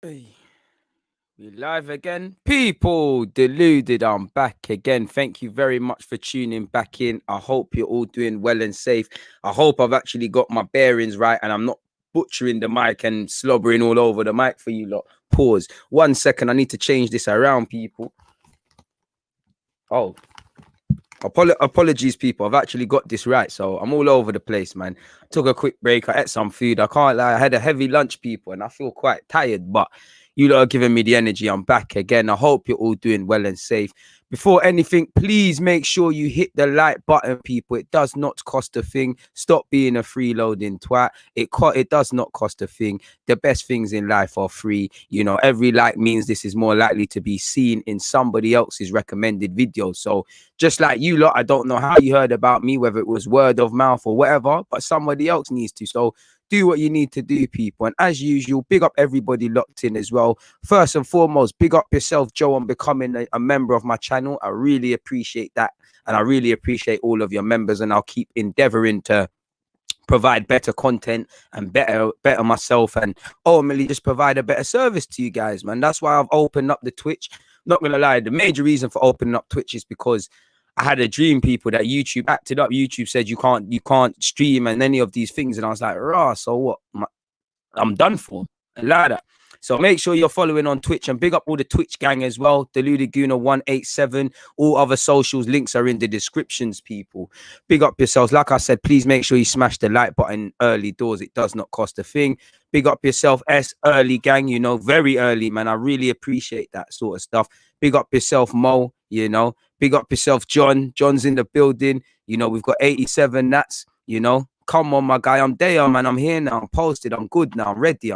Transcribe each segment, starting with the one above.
Hey, we live again. People, deluded. I'm back again. Thank you very much for tuning back in. I hope you're all doing well and safe. I hope I've actually got my bearings right and I'm not butchering the mic and slobbering all over the mic for you lot. Pause. 1 second. I need to change this around, people. Oh, apologies, people. I've actually got this right, so I'm all over the place, man. I took a quick break. I ate some food. I can't lie. I had a heavy lunch, people, and I feel quite tired, but you lot are giving me the energy. I'm back again. I hope you're all doing well and safe. Before anything, please make sure you hit the like button, people. It does not cost a thing. Stop being a freeloading twat. It does not cost a thing. The best things in life are free. You know, every like means this is more likely to be seen in somebody else's recommended video. So just like you lot, I don't know how you heard about me, whether it was word of mouth or whatever, but somebody else needs to. So do what you need to do, people. And as usual, big up everybody locked in as well. First and foremost, big up yourself, Joe, on becoming a member of my channel. I really appreciate that. And I really appreciate all of your members. And I'll keep endeavoring to provide better content and better myself, and ultimately just provide a better service to you guys, man. That's why I've opened up the Twitch. Not gonna lie, the major reason for opening up Twitch is because I had a dream, people, that YouTube acted up. YouTube said you can't stream and any of these things, and I was like, rah, so what? I'm done for. Like that. So make sure you're following on Twitch, and big up all the Twitch gang as well. Deluded Guna 187. All other socials links are in the descriptions, people. Big up yourselves. Like I said, please make sure you smash the like button early doors. It does not cost a thing. Big up yourself, S early gang, you know, very early, man. I really appreciate that sort of stuff. Big up yourself, Mo, you know. Big up yourself, John. John's in the building. You know, we've got 87 Nats, you know. Come on, my guy. I'm there, man. I'm here now. I'm posted. I'm good now. I'm ready.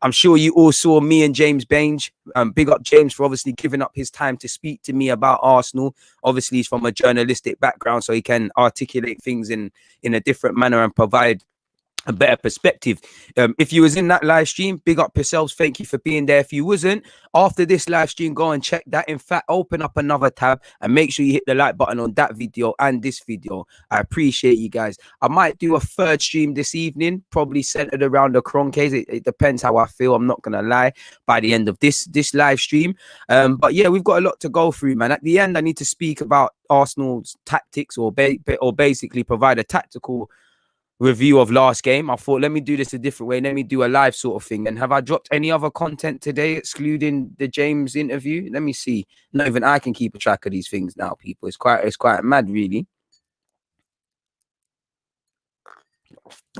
I'm sure you all saw me and James Baines. Big up James for obviously giving up his time to speak to me about Arsenal. Obviously, he's from a journalistic background, so he can articulate things in a different manner and provide a better perspective. If you was in that live stream, big up yourselves. Thank you for being there. If you wasn't, after this live stream, go and check that. In fact, open up another tab and make sure you hit the like button on that video and this video. I appreciate you guys. I might do a third stream this evening, probably centered around the Kroenkes. It depends how I feel. I'm not gonna lie. By the end of this live stream, but yeah, we've got a lot to go through, man. At the end, I need to speak about Arsenal's tactics, or basically provide a tactical review of last game. I thought, let me do this a different way. Let me do a live sort of thing. And have I dropped any other content today, excluding the James interview? Let me see. Not even I can keep a track of these things now, people. It's quite mad, really.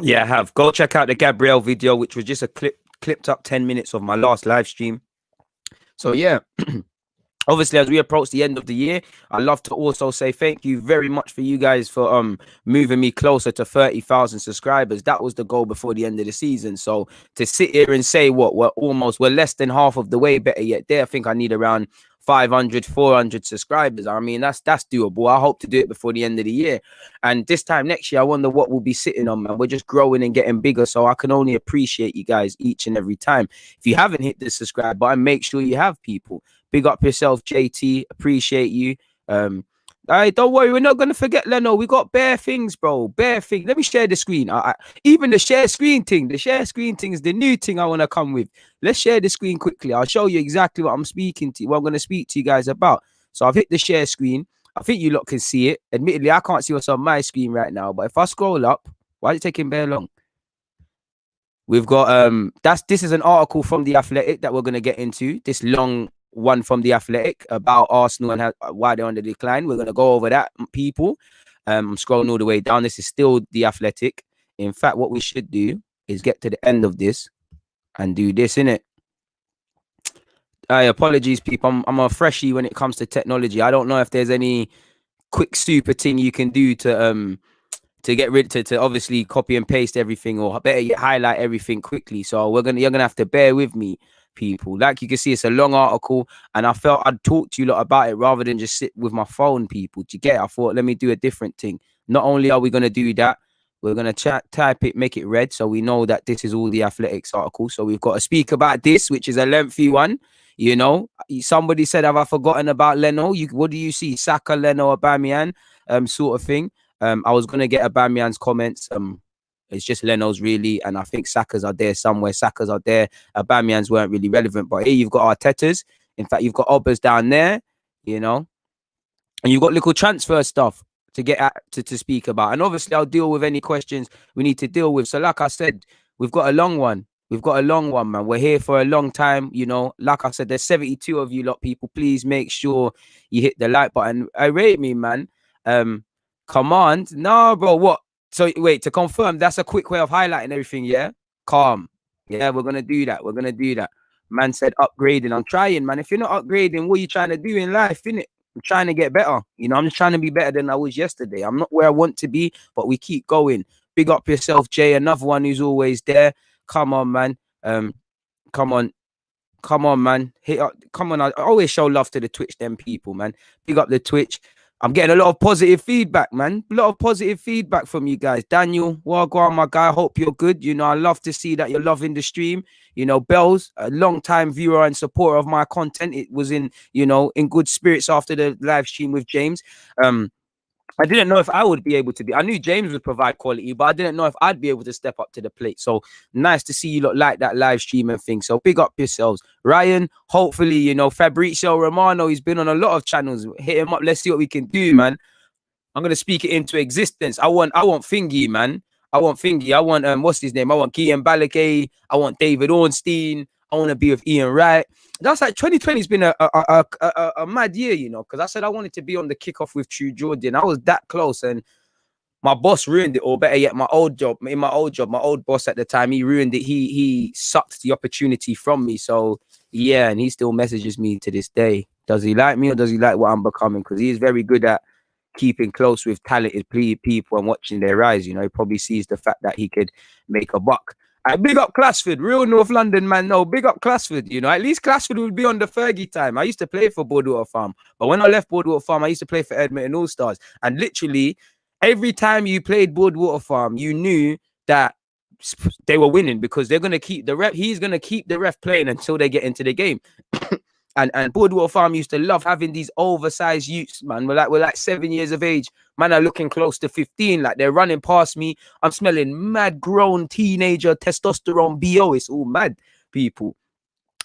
Yeah, I have. Go check out the Gabriel video, which was just a clipped up 10 minutes of my last live stream. So yeah. Obviously, as we approach the end of the year, I'd love to also say thank you very much for you guys for moving me closer to 30,000 subscribers. That was the goal before the end of the season. So to sit here and say what we're less than half of the way, better yet there, I think I need around 500, 400 subscribers. I mean, that's doable. I hope to do it before the end of the year. And this time next year, I wonder what we'll be sitting on, man. We're just growing and getting bigger. So I can only appreciate you guys each and every time. If you haven't hit the subscribe button, make sure you have, people. Big up yourself, JT. Appreciate you. Don't worry, we're not gonna forget Leno. We got bare things, bro. Bare things. Let me share the screen. Even the share screen thing. The share screen thing is the new thing I want to come with. Let's share the screen quickly. I'll show you exactly what I'm speaking to. What I'm gonna speak to you guys about. So I've hit the share screen. I think you lot can see it. Admittedly, I can't see what's on my screen right now. But if I scroll up, why is it taking very long? We've got this is an article from The Athletic that we're gonna get into. This long one from The Athletic about Arsenal and why they're on the decline. We're going to go over that, people. I'm scrolling all the way down. This is still The Athletic. In fact, what we should do is get to the end of this and do this, innit? Apologies, people. I'm a freshie when it comes to technology. I don't know if there's any quick super thing you can do to get rid to obviously copy and paste everything, or better yet, highlight everything quickly. So you're gonna have to bear with me, people. Like you can see, it's a long article, and I felt I'd talk to you lot about it rather than just sit with my phone, people. Do you get it? I thought, let me do a different thing. Not only are we going to do that, we're going to type it, make it red, so we know that this is all the Athletics article. So we've got to speak about this, which is a lengthy one. You know, somebody said, have I forgotten about Leno? What do you see? Saka, Leno, Aubameyang, sort of thing. I was going to get Aubameyang's comments It's just Leno's really, and I think Saka's are there somewhere. Saka's are there. Aubameyang's weren't really relevant, but here you've got Arteta'S. In fact, you've got Aubameyang down there, you know, and you've got little transfer stuff to get at to speak about. And obviously, I'll deal with any questions we need to deal with. So, like I said, we've got a long one. We've got a long one, man. We're here for a long time, you know. Like I said, there's 72 of you lot, people. Please make sure you hit the like button. Rate me, man. Command. No, bro, what? So, wait, to confirm, that's a quick way of highlighting everything, yeah? Calm. Yeah, we're going to do that. We're going to do that. Man said upgrading. I'm trying, man. If you're not upgrading, what are you trying to do in life, innit? I'm trying to get better. You know, I'm just trying to be better than I was yesterday. I'm not where I want to be, but we keep going. Big up yourself, Jay. Another one who's always there. Come on, man. Come on, man. Hit up. Come on. I always show love to the Twitch, them people, man. Big up the Twitch. I'm getting a lot of positive feedback, man. A lot of positive feedback from you guys. Daniel, well, go on, my guy. Hope you're good. You know, I love to see that you're loving the stream. You know, Bells, a long-time viewer and supporter of my content. It was in, you know, in good spirits after the live stream with James. I didn't know if I would be able to be. I knew James would provide quality, but I didn't know if I'd be able to step up to the plate. So nice to see you look like that live stream and thing. So big up yourselves. Ryan, hopefully, you know, Fabrizio Romano, he's been on a lot of channels. Hit him up. Let's see what we can do, man. I'm going to speak it into existence. I want Thingy, man. I want Thingy. I want, what's his name? I want Guillaume Balagay. I want David Ornstein. I want to be with Ian Wright. That's like 2020 has been a mad year, you know, because I said I wanted to be on the kickoff with True Jordan. I was that close, and my boss ruined it, or better yet, my old boss at the time, he ruined it. He sucked the opportunity from me. So yeah, and he still messages me to this day. Does he like me, or does he like what I'm becoming? Because he is very good at keeping close with talented people and watching their rise. You know, he probably sees the fact that he could make a buck. Big up Classford, real North London man. No, big up Classford. You know, at least Classford would be on the Fergie time. I used to play for Boardwater Farm, but when I left Boardwater Farm, I used to play for Edmonton All Stars. And literally, every time you played Boardwater Farm, you knew that they were winning because they're gonna keep the ref. He's gonna keep the ref playing until they get into the game. And Boardwater Farm used to love having these oversized youths, man. We're like 7 years of age. Man are looking close to 15. Like they're running past me. I'm smelling mad grown teenager testosterone BO. It's all mad, people.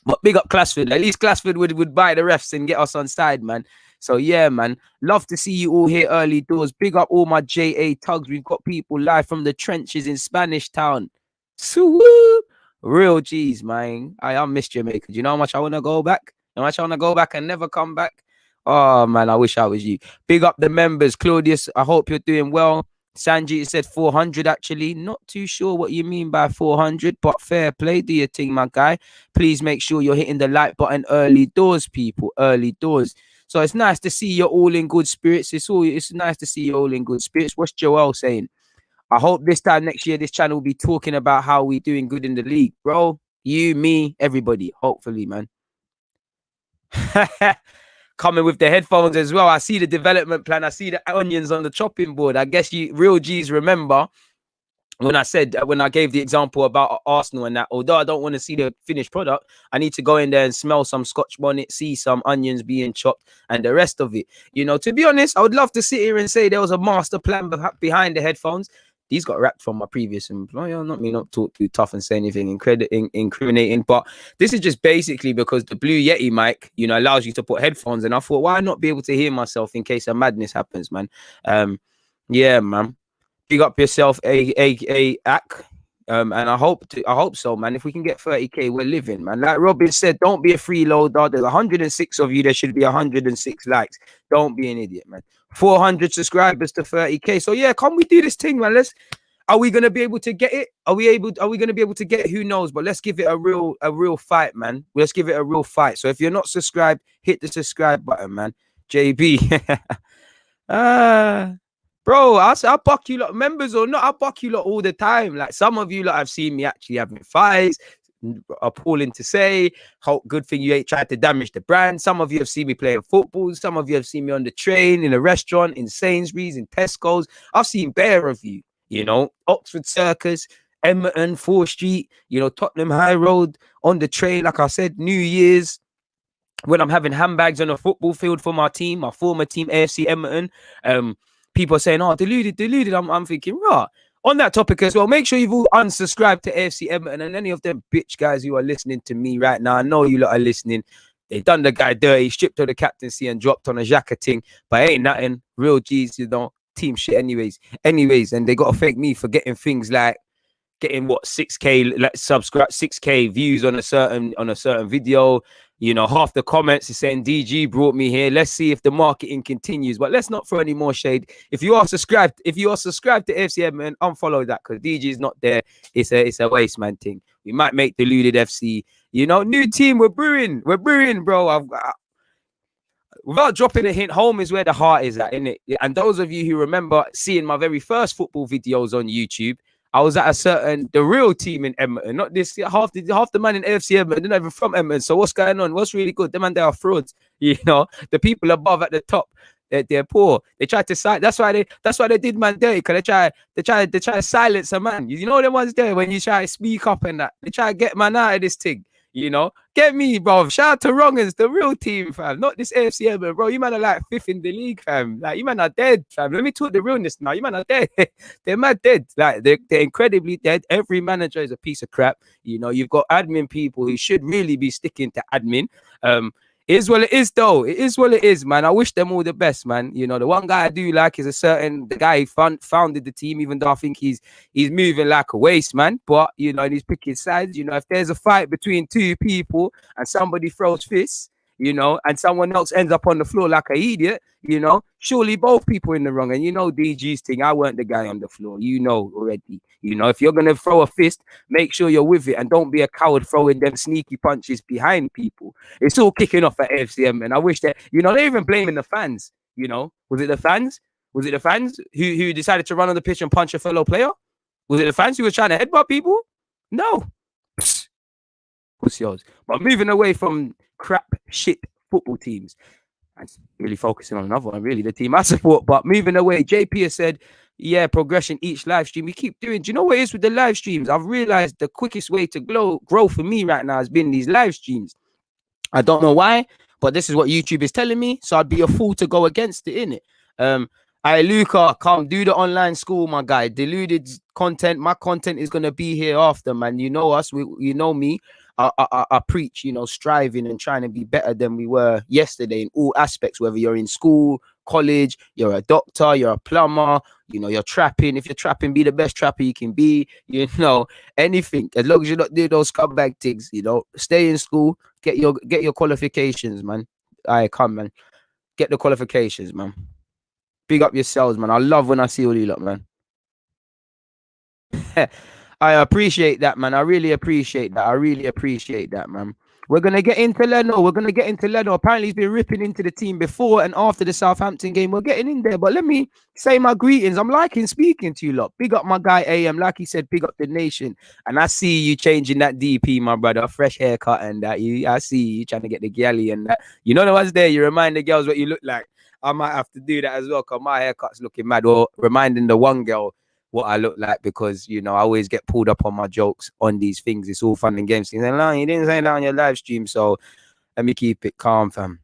But big up Classford. At least Classford would buy the refs and get us on side, man. So yeah, man. Love to see you all here early doors. Big up all my JA tugs. We've got people live from the trenches in Spanish Town. Swoop. Real G's, man. I miss Jamaica. Do you know how much I want to go back? How much I want to go back and never come back? Oh, man, I wish I was you. Big up the members. Claudius, I hope you're doing well. Sanji said 400, actually. Not too sure what you mean by 400, but fair play. Do your thing, my guy. Please make sure you're hitting the like button early doors, people. Early doors. So it's nice to see you're all in good spirits. It's nice to see you all in good spirits. What's Joel saying? I hope this time next year, this channel will be talking about how we're doing good in the league. Bro, you, me, everybody. Hopefully, man. Coming with the headphones as well. I see the development plan. I see the onions on the chopping board. I guess you real G's remember when I gave the example about Arsenal and that, although I don't want to see the finished product, I need to go in there and smell some Scotch bonnet, see some onions being chopped and the rest of it. You know, to be honest, I would love to sit here and say there was a master plan behind the headphones. These got wrapped from my previous employer. Not talk too tough and say anything incriminating, but this is just basically because the Blue Yeti mic, you know, allows you to put headphones. And I thought, why not be able to hear myself in case a madness happens, man? Yeah, man. Big up yourself, a Ak. And I hope so, man. If we can get 30k, we're living, man. Like Robin said, don't be a freeloader. There's 106 of you. There should be 106 likes. Don't be an idiot, man. 400 subscribers to 30k. So yeah, can we do this thing, man? Are we gonna be able to get it? Are we gonna be able to get it? Who knows? But let's give it a real fight, man. Let's give it a real fight. So if you're not subscribed, hit the subscribe button, man. JB. Bro, I buck you lot, members or not, I buck you lot all the time. Like some of you lot have seen me actually having fights. Appalling to say. Good thing you ain't tried to damage the brand. Some of you have seen me playing football. Some of you have seen me on the train, in a restaurant, in Sainsbury's, in Tesco's. I've seen bare of you, you know, Oxford Circus, Edmonton, 4th Street, you know, Tottenham High Road, on the train, like I said, New Year's, when I'm having handbags on a football field for my team, my former team, AFC Edmonton. People are saying, oh, deluded. I'm thinking, right. on that topic as well, make sure you've all unsubscribed to AFCM and any of them bitch guys who are listening to me right now. I know you lot are listening. They done the guy dirty, stripped of the captaincy and dropped on a Xhaka thing, but ain't nothing. Real G's, you know, team shit anyways. And they got to thank me for getting things like getting what 6K like subscribe 6K views on a certain video. You know, half the comments is saying DG brought me here. Let's see if the marketing continues, but let's not throw any more shade. If you are subscribed to FCM, and unfollow that because DG is not there. It's a waste man thing. We might make Deluded FC. You know, new team. We're brewing, bro. Without dropping a hint, home is where the heart is at, innit? And those of you who remember seeing my very first football videos on YouTube, I was at the real team in Edmonton, not this half the man in AFCM, they're not even from Edmonton. So what's going on? What's really good? The man, they are frauds. You know, the people above at the top, they're poor. They tried to silence. That's why they did man dirty. Cause they try to silence a man. You know them ones there when you try to speak up and that. They try to get man out of this thing. You know, get me, bro. Shout out to Wrongers, the real team, fam. Not this AFCM, bro. You man are like 5th in the league, fam. Like, you man are dead, fam. Let me talk the realness now. You man are dead. They're mad dead. Like, they're incredibly dead. Every manager is a piece of crap. You know, you've got admin people who should really be sticking to admin. It is what it is, though. It is what it is, man. I wish them all the best, man. You know, the one guy I do like is the guy who founded the team, even though I think he's moving like a waste, man. But, you know, and he's picking sides. You know, if there's a fight between two people and somebody throws fists, you know, and someone else ends up on the floor like an idiot, you know, surely both people in the wrong. And you know DG's thing, I weren't the guy on the floor. You know already. You know, if you're going to throw a fist, make sure you're with it and don't be a coward throwing them sneaky punches behind people. It's all kicking off at AFCM, and I wish that, you know, they're even blaming the fans, you know. Was it the fans? Was it the fans who decided to run on the pitch and punch a fellow player? Was it the fans who were trying to headbutt people? No. What's yours? But moving away from crap shit football teams and really focusing on another one, really the team I support. But moving away, JP has said, yeah, progression each live stream we keep doing. Do you know what it is with the live streams? I've realized the quickest way to grow for me right now has been these live streams. I don't know why, but this is what YouTube is telling me. So I'd be a fool to go against it, innit? Hey, Luca, come do the online school, my guy. Deluded content. My content is going to be here after, man. You know us. You know me. I preach, you know, striving and trying to be better than we were yesterday in all aspects, whether you're in school, college, you're a doctor, you're a plumber, you know, you're trapping. If you're trapping, be the best trapper you can be, you know, anything. As long as you don't do those scumbag things, you know, stay in school, get your qualifications, man. All right, come, man. Get the qualifications, man. Big up yourselves, man. I love when I see all you lot, man. I appreciate that, man. I really appreciate that, man. We're going to get into Leno. Apparently, he's been ripping into the team before and after the Southampton game. We're getting in there. But let me say my greetings. I'm liking speaking to you lot. Big up my guy, AM. Like he said, big up the nation. And I see you changing that DP, my brother. Fresh haircut and that. I see you trying to get the galley and that. You know the ones there. You remind the girls what you look like. I might have to do that as well because my haircut's looking mad. Or reminding the one girl what I look like, because, you know, I always get pulled up on my jokes on these things. It's all fun and games. You didn't say that on your live stream, so let me keep it calm, fam.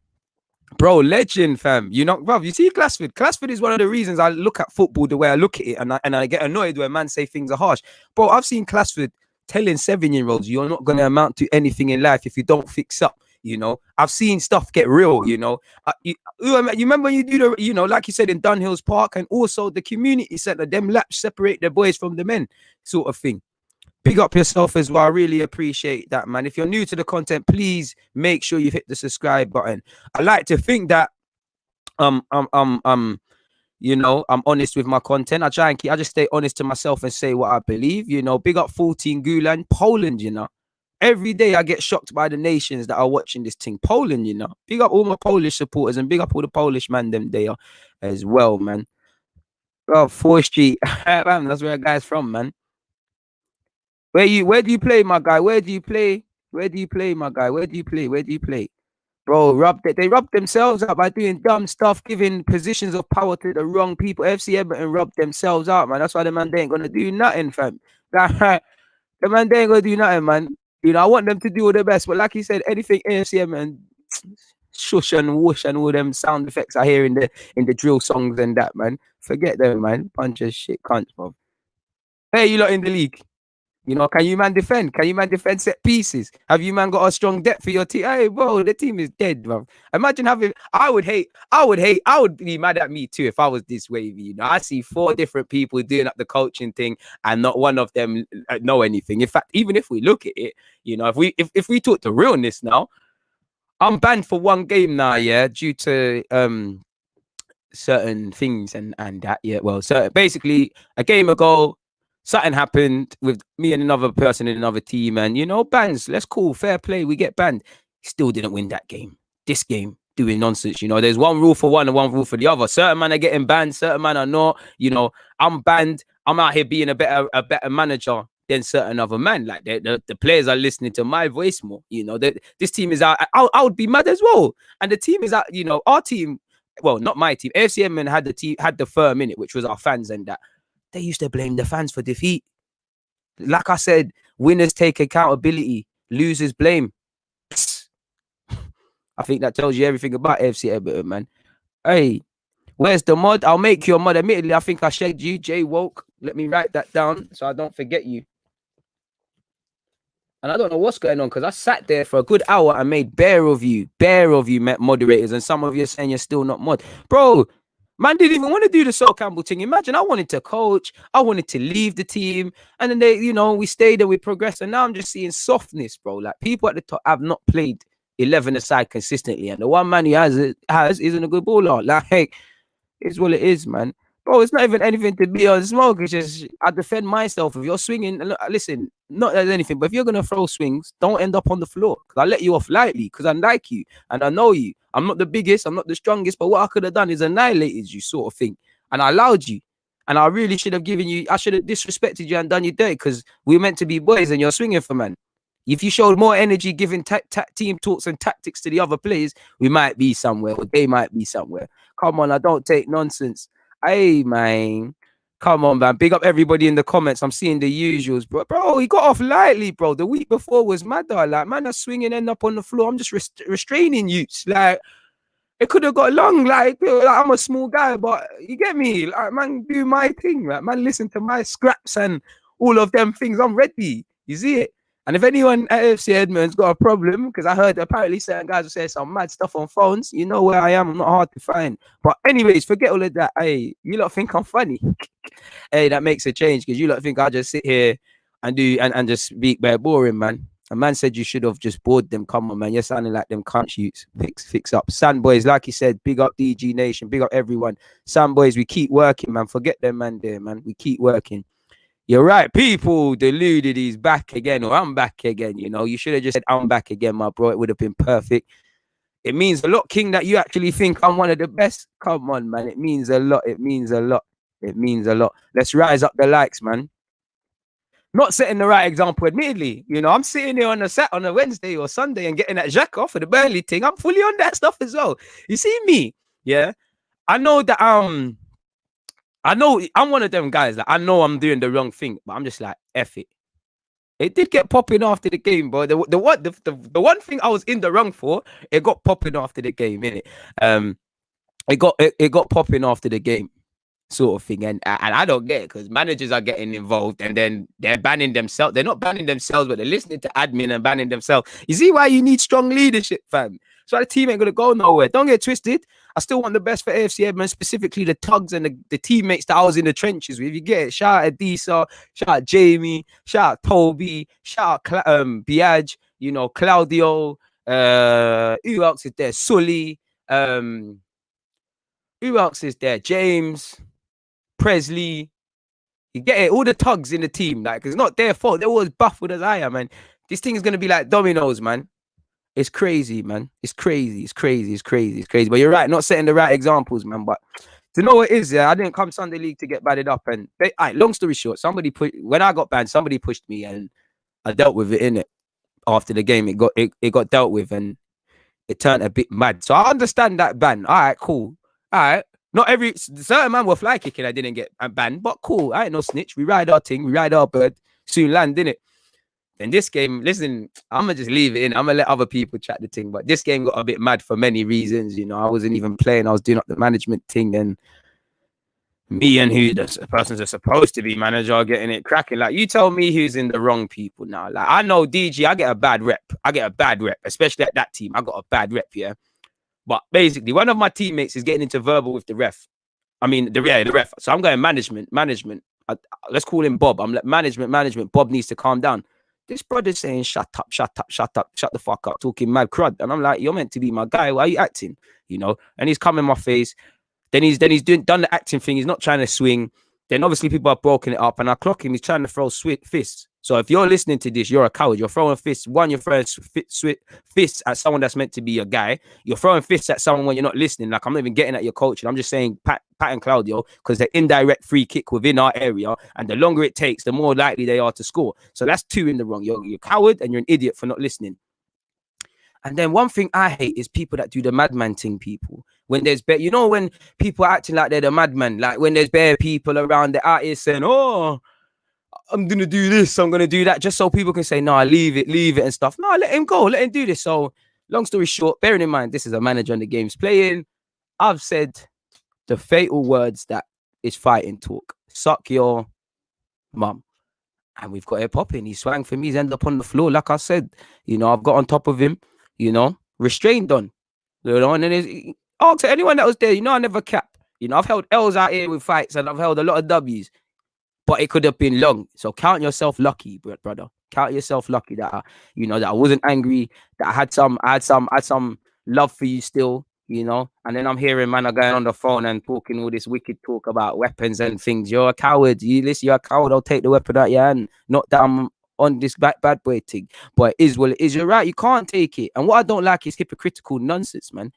Bro, legend, fam. You know, bro, you see Glassford. Glassford is one of the reasons I look at football the way I look at it, and I get annoyed when man say things are harsh. Bro, I've seen Glassford telling 7-year-olds you're not going to amount to anything in life if you don't fix up. You know, I've seen stuff get real, you know. You remember when you do the, you know, like you said in Dunhill's Park, and also the community center, them laps separate the boys from the men sort of thing. Big up yourself as well. I really appreciate that, man. If you're new to the content, please make sure you've hit the subscribe button. I like to think that, you know, I'm honest with my content. I just stay honest to myself and say what I believe, you know. Big up 14 Gulan, Poland, you know. Every day I get shocked by the nations that are watching this thing. Poland, you know. Big up all my Polish supporters and big up all the Polish man them there as well, man. Oh, 4th Street. Man, that's where a guy's from, man. Where do you play, my guy? Where do you play, my guy? Where do you play? Bro, they rub themselves up by doing dumb stuff, giving positions of power to the wrong people. AFCM and rub themselves out, man. That's why the man they ain't gonna do nothing, fam. The man they ain't gonna do nothing, man. You know, I want them to do all the best, but like you said, anything AFCM and shush and whoosh and all them sound effects I hear in the drill songs and that, man. Forget them, man. Bunch of shit cunts, bro. Hey, you lot in the league. You know, can you man defend? Can you man defend set pieces? Have you man got a strong depth for your team? Hey, bro, the team is dead, bro. Imagine having. I would be mad at me too if I was this wavy. You know, I see 4 different people doing up the coaching thing, and not one of them know anything. In fact, even if we look at it, you know, if we talk to realness now, I'm banned for 1 game now, yeah, due to certain things and that, yeah. Well, so basically a game ago, something happened with me and another person in another team, and you know, bans. Let's call fair play. We get banned. Still didn't win that game. This game, doing nonsense. You know, there's one rule for one and one rule for the other. Certain men are getting banned. Certain men are not. You know, I'm banned. I'm out here being a better manager than certain other men. Like the players are listening to my voice more. You know, this team is out. I would be mad as well. And the team is out. You know, our team. Well, not my team. AFCM had the firm in it, which was our fans, and that they used to blame the fans for defeat. Like I said, winners take accountability, losers blame. I think that tells you everything about AFC Everton, man. Hey, where's the mod? I'll make you a mod. Admittedly, I think I shagged you, Jay Woke. Let me write that down so I don't forget you. And I don't know what's going on because I sat there for a good hour and made bare of you moderators, and some of you are saying you're still not mod. Bro, man didn't even want to do the Sol Campbell thing. Imagine I wanted to coach, I wanted to leave the team, and then they, you know, we stayed and we progressed, and now I'm just seeing softness, bro. Like people at the top have not played 11 aside consistently, and the one man who has isn't a good baller. Like, it's what it is, man. Bro, it's not even anything to be on smoke. It's just I defend myself. If you're swinging, listen, not as anything, but if you're gonna throw swings, don't end up on the floor. Because I let you off lightly because I like you and I know you. I'm not the biggest, I'm not the strongest, but what I could have done is annihilated you, sort of thing. And I allowed you. And I really should have given you, I should have disrespected you and done you dirty because we were meant to be boys and you're swinging for man. If you showed more energy giving team talks and tactics to the other players, we might be somewhere, or they might be somewhere. Come on, I don't take nonsense. Hey, man. Come on, man. Big up everybody in the comments. I'm seeing the usuals, bro. Bro, he got off lightly, bro. The week before was mad, though. Like, man, are swinging, end up on the floor. I'm just restraining you. Like, it could have got long. Like, I'm a small guy, but you get me? Like, man, do my thing. Like, man, listen to my scraps and all of them things. I'm ready. You see it? And if anyone at AFC Edmonds got a problem, because I heard apparently certain guys will say some mad stuff on phones, you know where I am. I'm not hard to find. But anyways, forget all of that. Hey, you lot think I'm funny? Hey, that makes a change because you lot think I just sit here and do and just speak bare boring, man. A man said you should have just bored them. Come on, man. You're sounding like them cunt shoots. Fix up. Sandboys, like he said, big up DG Nation, big up everyone. Sandboys, we keep working, man. Forget them, man, there, man. We keep working. You're right, people. Deluded, he's back again, or I'm back again. You know, you should have just said I'm back again, my bro. It would have been perfect. It means a lot, King, that you actually think I'm one of the best. Come on, man. It means a lot. It means a lot. It means a lot. Let's rise up the likes, man. Not setting the right example, admittedly. You know, I'm sitting here on a Wednesday or Sunday and getting that jack off for the Burnley thing. I'm fully on that stuff as well. You see me? Yeah. I know that I know I'm one of them guys. Like, I know I'm doing the wrong thing, but I'm just like, F it. It did get popping after the game, bro. The one thing I was in the wrong for, it got popping after the game, innit? It got popping after the game, sort of thing. And I don't get it because managers are getting involved and then they're banning themselves. They're not banning themselves, but they're listening to admin and banning themselves. You see why you need strong leadership, fam? So the team ain't gonna go nowhere. Don't get twisted. I still want the best for AFC Edmonds, specifically the tugs and the teammates that I was in the trenches with. You get it. Shout out Adisa, shout out Jamie, shout out Toby, shout out Biage, you know, Claudio, who else is there? Sully, who else is there? James, Presley. You get it. All the tugs in the team, like, it's not their fault. They're all as baffled as I am, man. This thing is gonna be like dominoes, man. It's crazy, man. It's crazy. It's crazy. It's crazy. It's crazy. But you're right, not setting the right examples, man. But to know what it is, yeah, I didn't come Sunday League to get batted up. And long story short, when I got banned, somebody pushed me and I dealt with it in it. After the game, it got dealt with and it turned a bit mad. So I understand that ban. All right, cool. All right. Not every certain man were fly kicking. I didn't get banned, but cool. I ain't no snitch. We ride our thing. We ride our bird. Soon land, didn't it? In this game, listen, I'm going to just leave it in. I'm going to let other people chat the thing. But this game got a bit mad for many reasons. You know, I wasn't even playing. I was doing up the management thing. And me and who the persons are supposed to be manager are getting it cracking. Like, you tell me who's in the wrong people now. Like, I know DG, I get a bad rep. Especially at that team. I got a bad rep, yeah. But basically, one of my teammates is getting into verbal with the ref. I mean, the ref. So I'm going management. Let's call him Bob. I'm like, management. Bob needs to calm down. This brother's saying, shut up, shut the fuck up, talking mad crud. And I'm like, you're meant to be my guy. Why are you acting? You know? And he's coming in my face. Then he's done the acting thing. He's not trying to swing. Then obviously people are broken it up, and I clock him. He's trying to throw fists. So if you're listening to this, you're a coward. You're throwing fists. One, you're throwing fists at someone that's meant to be your guy. You're throwing fists at someone when you're not listening. Like, I'm not even getting at your coach. And I'm just saying Pat and Claudio, because they're indirect free kick within our area. And the longer it takes, the more likely they are to score. So that's two in the wrong. You're a coward and you're an idiot for not listening. And then one thing I hate is people that do the madman thing, people. When there's you know, when people are acting like they're the madman, like when there's bare people around, they're out here saying, oh, I'm going to do this, I'm going to do that, just so people can say, no, leave it and stuff. No, let him go, let him do this. So long story short, bearing in mind, this is a manager and the game's playing, I've said the fatal words that is fighting talk. Suck your mum. And we've got it popping. He swang for me, he's ended up on the floor. Like I said, you know, I've got on top of him, you know, restrained on, you know, and then to anyone that was there, you know, I never capped. You know, I've held L's out here with fights and I've held a lot of W's, but it could have been long. So count yourself lucky, brother. Count yourself lucky that that I wasn't angry, that I had some love for you still, you know. And then I'm hearing man are going on the phone and talking all this wicked talk about weapons and things. You're a coward. You're a coward. I'll take the weapon out your hand. Not that I'm on this bad boy thing, but it is what it is. You're right. You can't take it. And what I don't like is hypocritical nonsense, man.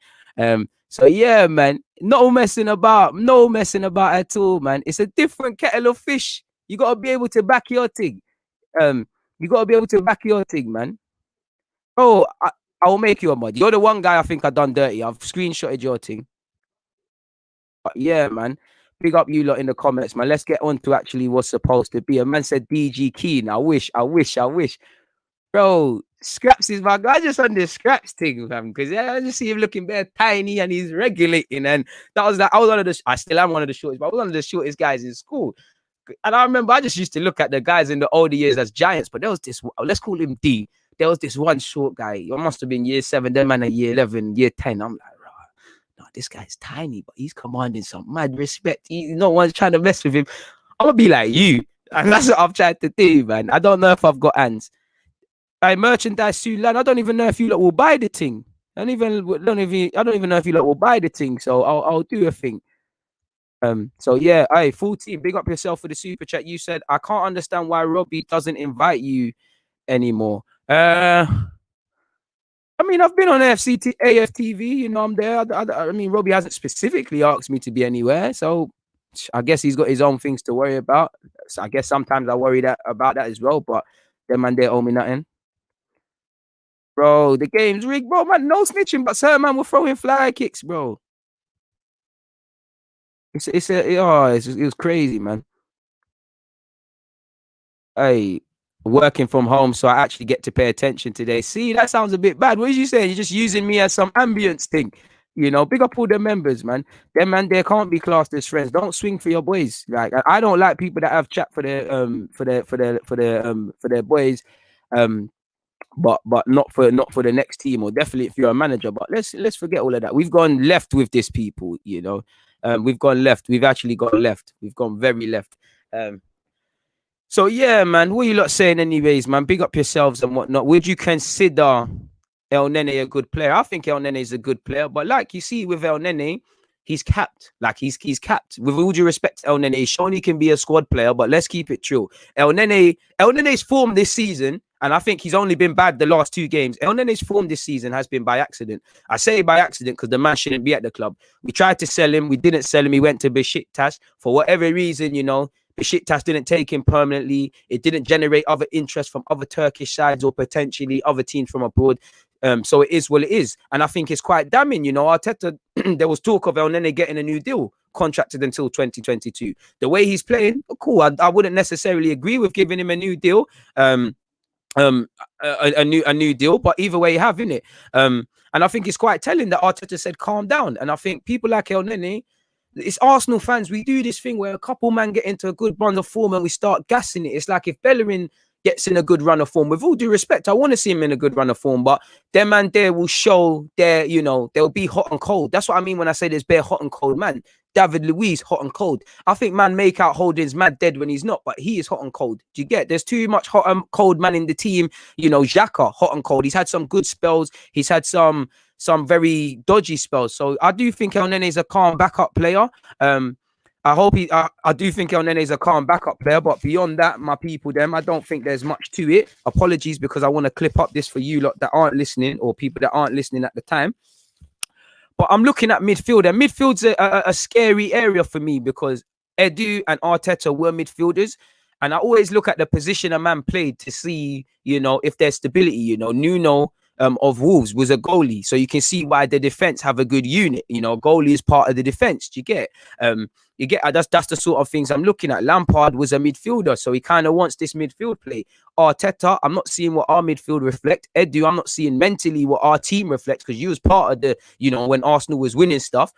So yeah, man, no messing about at all, man. It's a different kettle of fish. You gotta be able to back your thing. Man. Oh, I will make you a mod. You're the one guy I think I done dirty. I've screenshotted your thing. But yeah, man. Big up you lot in the comments, man. Let's get on to actually what's supposed to be. A man said DG Keen. I wish. Bro, Scraps is my guy. I just on this Scraps thing, fam, because I just see him looking very tiny and he's regulating. And I was one of the, I still am one of the shortest, but I was one of the shortest guys in school. And I remember I just used to look at the guys in the older years as giants, but there was this, let's call him D. There was this one short guy. I must have been year 7, then man, year 11, year 10. I'm like, no, this guy's tiny, but he's commanding some mad respect. No one's trying to mess with him. I'm going to be like you. And that's what I've tried to do, man. I don't know if I've got hands. Merchandise soon land. I don't even know if you lot will buy the thing. I don't even know if you lot will buy the thing. So I'll do a thing. So yeah, hey, full team, big up yourself for the super chat. You said I can't understand why Robbie doesn't invite you anymore. I mean, I've been on AFTV, you know, I'm there. I mean, Robbie hasn't specifically asked me to be anywhere, so I guess he's got his own things to worry about. So I guess sometimes I worry about that as well, but them man, they owe me nothing. Bro, the game's rigged, bro, man. No snitching, but certain man will throw in fly kicks, bro. It was crazy, man. Hey, working from home, so I actually get to pay attention today. See, that sounds a bit bad. What did you say? You're just using me as some ambience thing, you know. Big up all the members, man. Them man, they can't be classed as friends. Don't swing for your boys. Like, I don't like people that have chat for their boys, but not for the next team, or definitely if you're a manager. But let's forget all of that. We've gone left with this, people, you know. We've gone left. We've actually gone left. We've gone very left. So yeah, man, what are you lot saying anyways, man? Big up yourselves and whatnot. Would you consider El Nene a good player? I think El Nene is a good player, but like you see with El Nene, he's capped. Like he's capped. With all due respect to El Nene, he's shown he can be a squad player, but let's keep it true. El Nene's form this season, and I think he's only been bad the last 2 games. El Nene's form this season has been by accident. I say by accident because the man shouldn't be at the club. We tried to sell him. We didn't sell him. He went to Besiktas. For whatever reason, you know, Besiktas didn't take him permanently. It didn't generate other interest from other Turkish sides or potentially other teams from abroad. So it is what it is. And I think it's quite damning. You know, Arteta, there was talk of El Nene getting a new deal, contracted until 2022. The way he's playing, cool. I wouldn't necessarily agree with giving him a new deal. A new deal, but either way you have, innit? And I think it's quite telling that Arteta said calm down. And I think people like El Nene, it's Arsenal fans. We do this thing where a couple man get into a good run of form and we start gassing it. It's like if Bellerin gets in a good run of form, with all due respect, I want to see him in a good run of form, but them man there will show their, they'll be hot and cold. That's what I mean when I say there's bare hot and cold, man. David Luiz, hot and cold. I think man make out Holding's mad dead when he's not, but he is hot and cold. Do you get? There's too much hot and cold man in the team. Xhaka, hot and cold. He's had some good spells. He's had some very dodgy spells. So I do think El Nene is a calm backup player. I do think El Nene is a calm backup player, but beyond that, my people, I don't think there's much to it. Apologies, because I want to clip up this for you lot that aren't listening, or people that aren't listening at the time. But I'm looking at midfield, and midfield's a scary area for me, because Edu and Arteta were midfielders. And I always look at the position a man played to see, if there's stability. Nuno of Wolves was a goalie, so you can see why the defense have a good unit. Goalie is part of the defense. Do you get? That's the sort of things I'm looking at. Lampard was a midfielder, so he kind of wants this midfield play. Arteta, I'm not seeing what our midfield reflect. Edu, I'm not seeing mentally what our team reflects, because you was part of the, when Arsenal was winning stuff.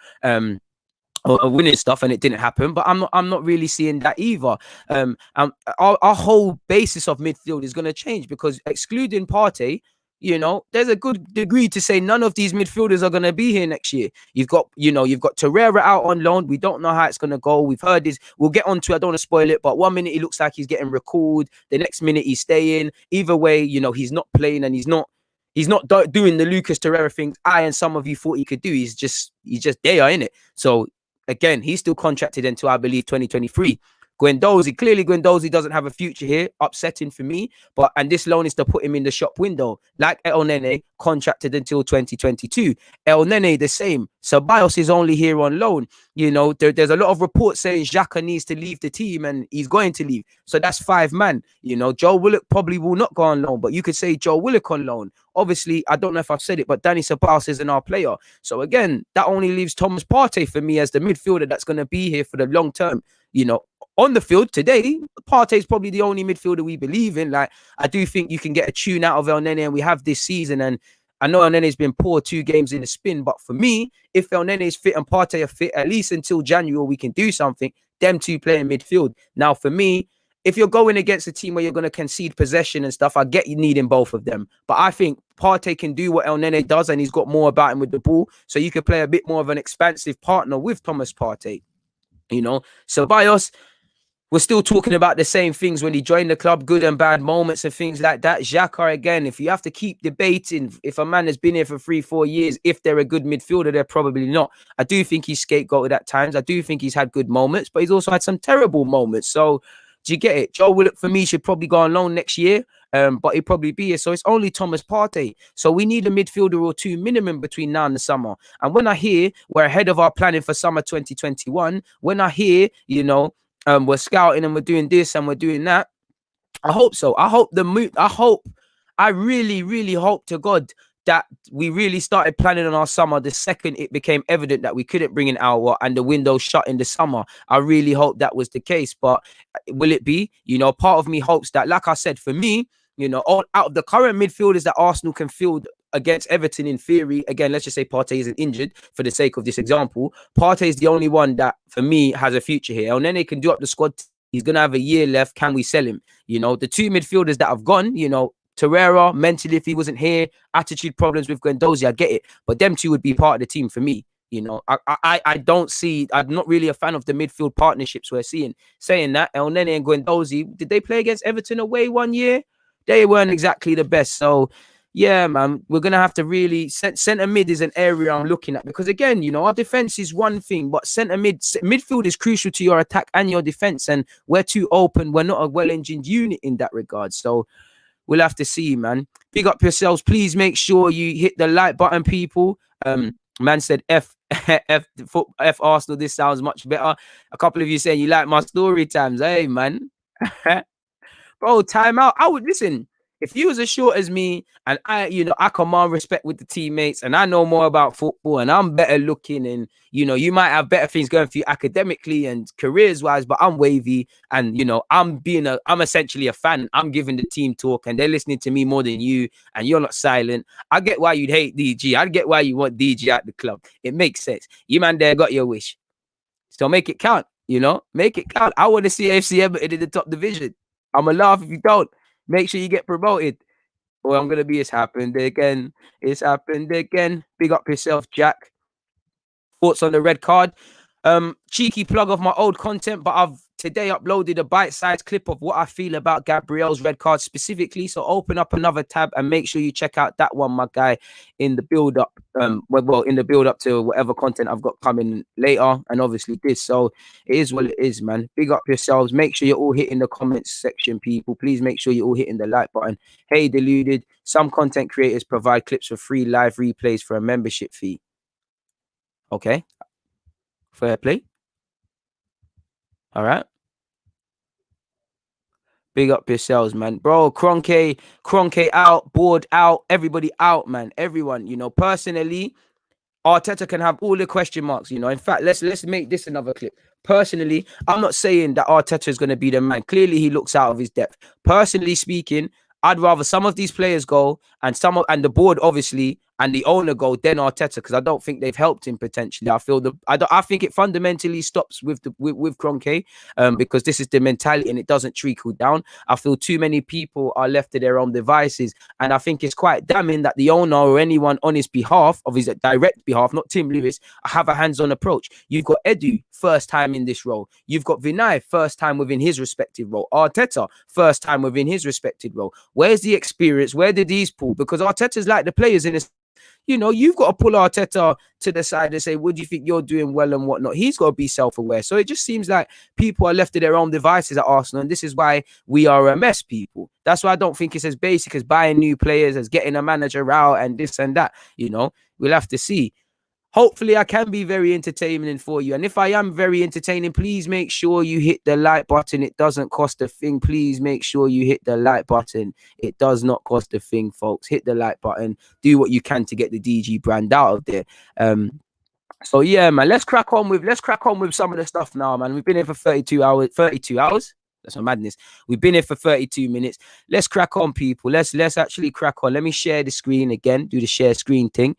Winning stuff and it didn't happen, but I'm not really seeing that either. Our whole basis of midfield is going to change, because excluding Partey, there's a good degree to say none of these midfielders are going to be here next year. You've got Torreira out on loan. We don't know how it's going to go. We've heard this. We'll get on to it. I don't want to spoil it, but 1 minute he looks like he's getting recalled. The next minute he's staying. Either way, he's not playing, and he's not doing the Lucas Torreira things I and some of you thought he could do. He's just there, innit? So again, he's still contracted until, I believe, 2023. Guendouzi doesn't have a future here. Upsetting for me. And this loan is to put him in the shop window. Like El Nene, contracted until 2022. El Nene, the same. Ceballos is only here on loan. There's a lot of reports saying Xhaka needs to leave the team, and he's going to leave. So that's 5 man. Joe Willock probably will not go on loan, but you could say Joe Willock on loan. Obviously, I don't know if I've said it, but Danny Ceballos isn't our player. So again, that only leaves Thomas Partey for me as the midfielder that's going to be here for the long term. On the field today, Partey is probably the only midfielder we believe in. Like, I do think you can get a tune out of El Nene, and we have this season. And I know El Nene's been poor 2 games in the spin, but for me, if El Nene is fit and Partey are fit, at least until January, we can do something. Them 2 play in midfield. Now, for me, if you're going against a team where you're going to concede possession and stuff, I get you needing both of them. But I think Partey can do what El Nene does, and he's got more about him with the ball. So you could play a bit more of an expansive partner with Thomas Partey. Ceballos, we're still talking about the same things when he joined the club, good and bad moments and things like that. Xhaka, again, if you have to keep debating if a man has been here for 3-4 years, if they're a good midfielder, they're probably not. I do think he's scapegoated at times. I do think he's had good moments, but he's also had some terrible moments. So do you get it? Joe Willock, for me, should probably go on loan next year, but he'll probably be here. So it's only Thomas Partey. So we need a midfielder or 2 minimum between now and the summer. And when I hear we're ahead of our planning for summer 2021, when I hear, we're scouting and we're doing this and we're doing that, I hope so. I really, really hope to God that we really started planning on our summer the second it became evident that we couldn't bring in Alwa and the window shut in the summer. I really hope that was the case. But will it be? Part of me hopes that, like I said, for me, out of the current midfielders that Arsenal can field against Everton, in theory, again, let's just say Partey isn't injured for the sake of this example. Partey is the only one that, for me, has a future here. El Nene can do up the squad. He's going to have a year left. Can we sell him? The 2 midfielders that have gone, Torreira, mentally, if he wasn't here, attitude problems with Guendouzi, I get it. But them 2 would be part of the team for me. I don't see, I'm not really a fan of the midfield partnerships we're seeing. Saying that, El Nene and Guendouzi, did they play against Everton away 1 year? They weren't exactly the best. So, yeah, man, we're going to have to really... Centre mid is an area I'm looking at. Because, again, our defence is one thing, but midfield is crucial to your attack and your defence. And we're too open. We're not a well-engined unit in that regard. So, we'll have to see, man. Big up yourselves. Please make sure you hit the like button, people. Man said F Arsenal. This sounds much better. A couple of you saying you like my story times. Hey, man. Bro, time out. I would listen. If you was as short as me and I command respect with the teammates and I know more about football and I'm better looking and, you might have better things going for you academically and careers wise, but I'm wavy and, I'm essentially a fan. I'm giving the team talk and they're listening to me more than you and you're not silent. I get why you'd hate DG. I get why you want DG at the club. It makes sense. You man there got your wish. So make it count, you know, make it count. I want to see AFCM in the top division. I'm going to laugh if you don't. Make sure you get promoted. Or I'm going to be, it's happened again. It's happened again. Big up yourself, Jack. Thoughts on the red card? Cheeky plug of my old content, but I've today uploaded a bite-sized clip of what I feel about Gabriel's red card specifically. So open up another tab and make sure you check out that one, my guy, in the build-up. Well, in the build-up to whatever content I've got coming later, and obviously this. So it is what it is, man. Big up yourselves. Make sure you're all hitting the comments section, people. Please make sure you're all hitting the like button. Hey, Deluded. Some content creators provide clips for free live replays for a membership fee. Okay. Fair play. All right. Big up yourselves, man. Bro, Kroenke out, Board out, everybody out, man. Everyone, you know, personally, Arteta can have all the question marks, you know. In fact, let's make this another clip. Personally, I'm not saying that Arteta is going to be the man. Clearly, he looks out of his depth. Personally speaking, I'd rather some of these players go and the board obviously and the owner go than Arteta, because I don't think they've helped him potentially. I think it fundamentally stops with Kroenke, because this is the mentality and it doesn't trickle down. I feel too many people are left to their own devices, and I think it's quite damning that the owner or anyone on his behalf, of his direct behalf, not Tim Lewis, have a hands-on approach. You've got Edu, first time in this role. You've got Vinay, first time within his respective role. Arteta, first time within his respective role. Where's the experience? Where did these pull? Because Arteta's like the players in this. You know, you've got to pull Arteta to the side and say, what do you think you're doing well and whatnot? He's got to be self-aware. So it just seems like people are left to their own devices at Arsenal. And this is why we are a mess, people. That's why I don't think it's as basic as buying new players, as getting a manager out and this and that. You know, we'll have to see. Hopefully, I can be very entertaining for you. And if I am very entertaining, please make sure you hit the like button. It doesn't cost a thing. Please make sure you hit the like button. It does not cost a thing, folks. Hit the like button. Do what you can to get the DG brand out of there. So yeah, man, let's crack on with some of the stuff now, man. We've been here for 32 hours. 32 hours? That's a madness. We've been here for 32 minutes. Let's crack on, people. Let's actually crack on. Let me share the screen again. Do the share screen thing.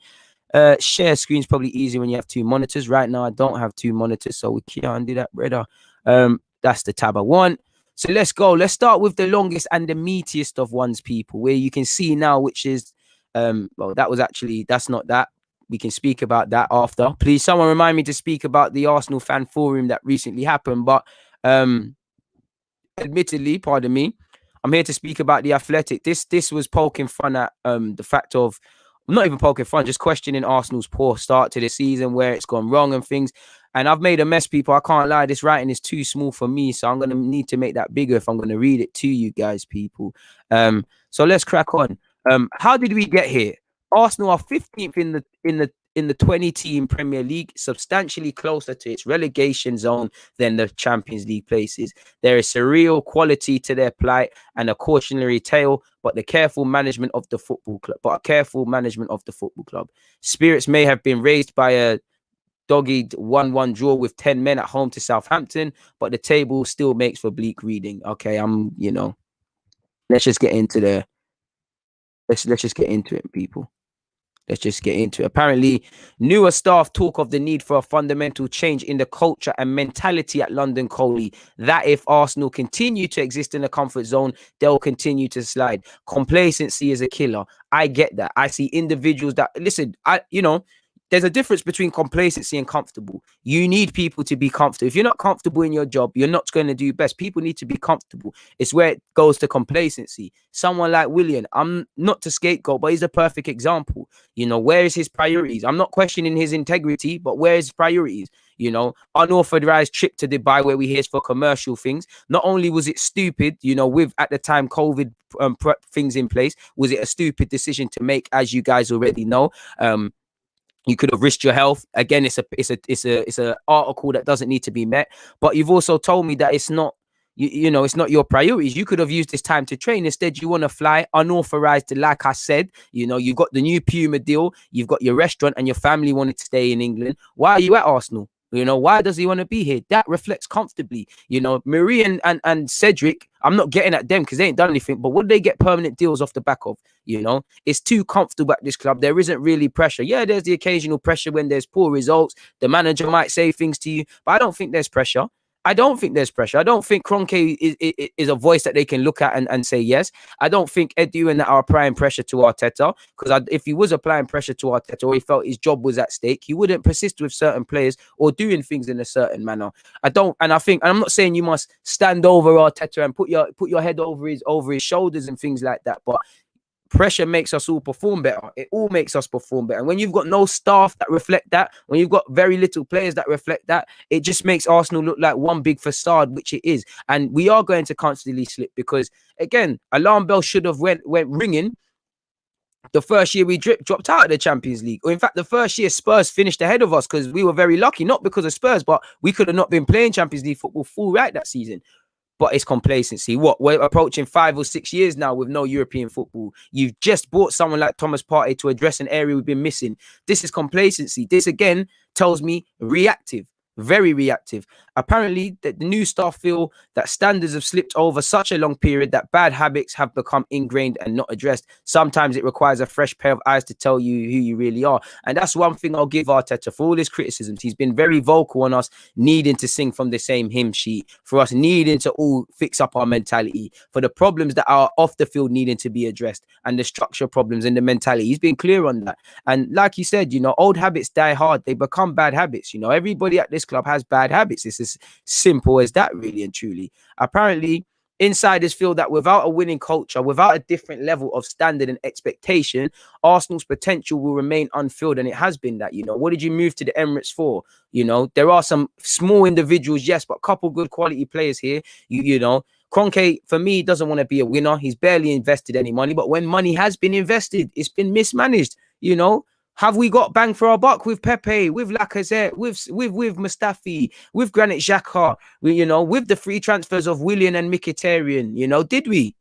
Share screen's probably easy when you have two monitors. Right now I don't have two monitors, so we can't do that, brother. That's the tab I want. So let's go. Let's start with the longest and the meatiest of ones, people, where you can see now, which is well, that's not that. We can speak about that after. Please, someone remind me to speak about the Arsenal fan forum that recently happened. But admittedly, pardon me, I'm here to speak about the Athletic. This was poking fun at the fact of, not even poking fun, just questioning Arsenal's poor start to the season, where it's gone wrong and things. And I've made a mess, people. I can't lie. This writing is too small for me, so I'm going to need to make that bigger if I'm going to read it to you guys, people. So let's crack on. How did we get here? Arsenal are 15th in the 20-team Premier League, substantially closer to its relegation zone than the Champions League places. There is surreal quality to their plight and a cautionary tale, but a careful management of the football club. Spirits may have been raised by a dogged 1-1 draw with 10 men at home to Southampton, but the table still makes for bleak reading. Okay, let's just get into let's just get into it, people. Let's just get into it. Apparently, newer staff talk of the need for a fundamental change in the culture and mentality at London Coley. That if Arsenal continue to exist in the comfort zone, they'll continue to slide. Complacency is a killer. I get that. I see individuals that, listen, there's a difference between complacency and comfortable. You need people to be comfortable. If you're not comfortable in your job, you're not going to do best. People need to be comfortable. It's where it goes to complacency. Someone like Willian, I'm not to scapegoat, but he's a perfect example. Where is his priorities? I'm not questioning his integrity, but where is his priorities? Unauthorized trip to Dubai where we hear for commercial things. Not only was it stupid, with at the time COVID things in place, was it a stupid decision to make, as you guys already know. You could have risked your health. Again, it's a article that doesn't need to be met. But you've also told me that it's not, it's not your priorities. You could have used this time to train. Instead, you want to fly unauthorized. Like I said, you've got the new Puma deal. You've got your restaurant, and your family wanted to stay in England. Why are you at Arsenal? Why does he want to be here? That reflects comfortably. Marie and Cedric, I'm not getting at them because they ain't done anything. But what do they get permanent deals off the back of? You know, it's too comfortable at this club. There isn't really pressure. Yeah, there's the occasional pressure when there's poor results. The manager might say things to you, but I don't think there's pressure. I don't think there's pressure. I don't think Kroenke is a voice that they can look at and say yes. I don't think Edu and that are applying pressure to Arteta, because if he was applying pressure to Arteta or he felt his job was at stake, he wouldn't persist with certain players or doing things in a certain manner. I don't, and I think, and I'm not saying you must stand over Arteta and put your head over his shoulders and things like that, but pressure makes us all perform better. It all makes us perform better. And when you've got no staff that reflect that, when you've got very little players that reflect that, it just makes Arsenal look like one big facade, which it is. And we are going to constantly slip because, again, alarm bell should have went ringing the first year we dropped out of the Champions League. Or in fact, the first year Spurs finished ahead of us because we were very lucky, not because of Spurs, but we could have not been playing Champions League football full right that season. But it's complacency. We're approaching 5 or 6 years now with no European football. You've just brought someone like Thomas Partey to address an area we've been missing. This is complacency. This again tells me reactive. Very reactive. Apparently, the new staff feel that standards have slipped over such a long period that bad habits have become ingrained and not addressed. Sometimes it requires a fresh pair of eyes to tell you who you really are. And that's one thing I'll give Arteta for all his criticisms. He's been very vocal on us needing to sing from the same hymn sheet, for us needing to all fix up our mentality, for the problems that are off the field needing to be addressed, and the structure problems and the mentality. He's been clear on that. And like you said, you know, old habits die hard. They become bad habits. You know, everybody at this club has bad habits. It's as simple as that, really and truly. Apparently, insiders feel that without a winning culture, without a different level of standard and expectation, Arsenal's potential will remain unfilled. And it has been that. You know, what did you move to the Emirates for? You know, there are some small individuals, yes, but a couple good quality players here. You know, Kroenke, for me, doesn't want to be a winner. He's barely invested any money. But when money has been invested, it's been mismanaged. You know, have we got bang for our buck with Pepe, with Lacazette, with Mustafi, with Granit Xhaka, you know, with the free transfers of Willian and Mkhitaryan? You know, did we?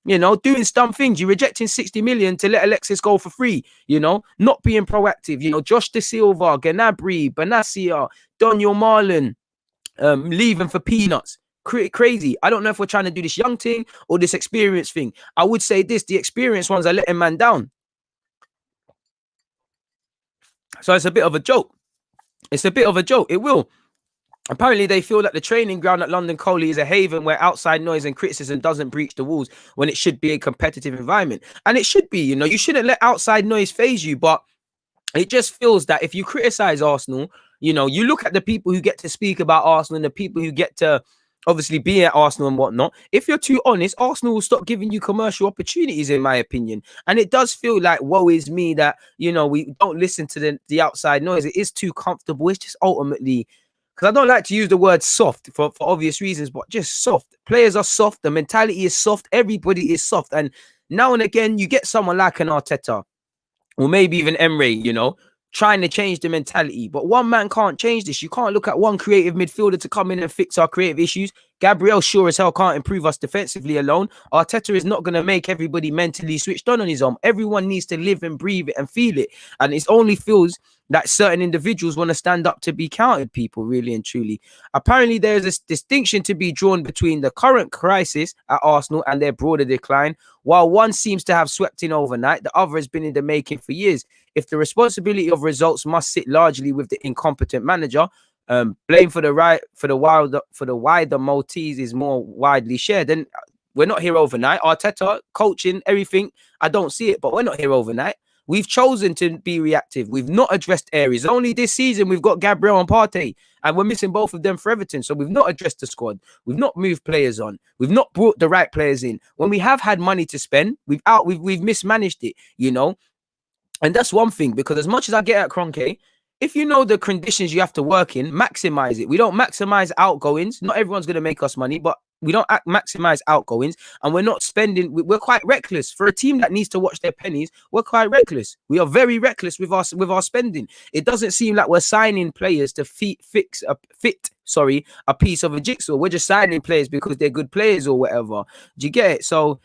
You know, doing some things. You're rejecting 60 million to let Alexis go for free, you know, not being proactive. You know, Josh De Silva, Gnabry, Benassia, Daniel Marlon, leaving for peanuts. Crazy. I don't know if we're trying to do this young thing or this experience thing. I would say this, the experienced ones are letting man down. So it's a bit of a joke. It's a bit of a joke. It will. Apparently, they feel that the training ground at London Coley is a haven where outside noise and criticism doesn't breach the walls when it should be a competitive environment. And it should be, you know, you shouldn't let outside noise phase you. But it just feels that if you criticize Arsenal, you know, you look at the people who get to speak about Arsenal and the people who get to obviously be at Arsenal and whatnot. If you're too honest, Arsenal will stop giving you commercial opportunities, in my opinion. And it does feel like, woe is me, that, you know, we don't listen to the outside noise. It is too comfortable. It's just ultimately, because I don't like to use the word soft for obvious reasons, but just soft. Players are soft. The mentality is soft. Everybody is soft. And now and again, you get someone like an Arteta, or maybe even Emre, you know, trying to change the mentality. But one man can't change this. You can't look at one creative midfielder to come in and fix our creative issues. Gabriel sure as hell can't improve us defensively alone. Arteta is not going to make everybody mentally switched on his own. Everyone needs to live and breathe it and feel it. And it only feels that certain individuals want to stand up to be counted, people, really and truly. Apparently, there's a distinction to be drawn between the current crisis at Arsenal and their broader decline. While one seems to have swept in overnight, the other has been in the making for years. If the responsibility of results must sit largely with the incompetent manager, blame for the wider Maltese is more widely shared. Then we're not here overnight. Arteta, coaching, everything, I don't see it, but we're not here overnight. We've chosen to be reactive. We've not addressed areas. Only this season we've got Gabriel and Partey, and we're missing both of them for Everton. So we've not addressed the squad. We've not moved players on. We've not brought the right players in. When we have had money to spend, we've mismanaged it, you know. And that's one thing, because as much as I get at Kroenke, if you know the conditions you have to work in, maximize it. We don't maximize outgoings. Not everyone's going to make us money, but we don't maximize outgoings, and we're not spending. We're quite reckless for a team that needs to watch their pennies. We're quite reckless. We are very reckless with our spending. It doesn't seem like we're signing players to fit a piece of a jigsaw. We're just signing players because they're good players or whatever. Do you get it? So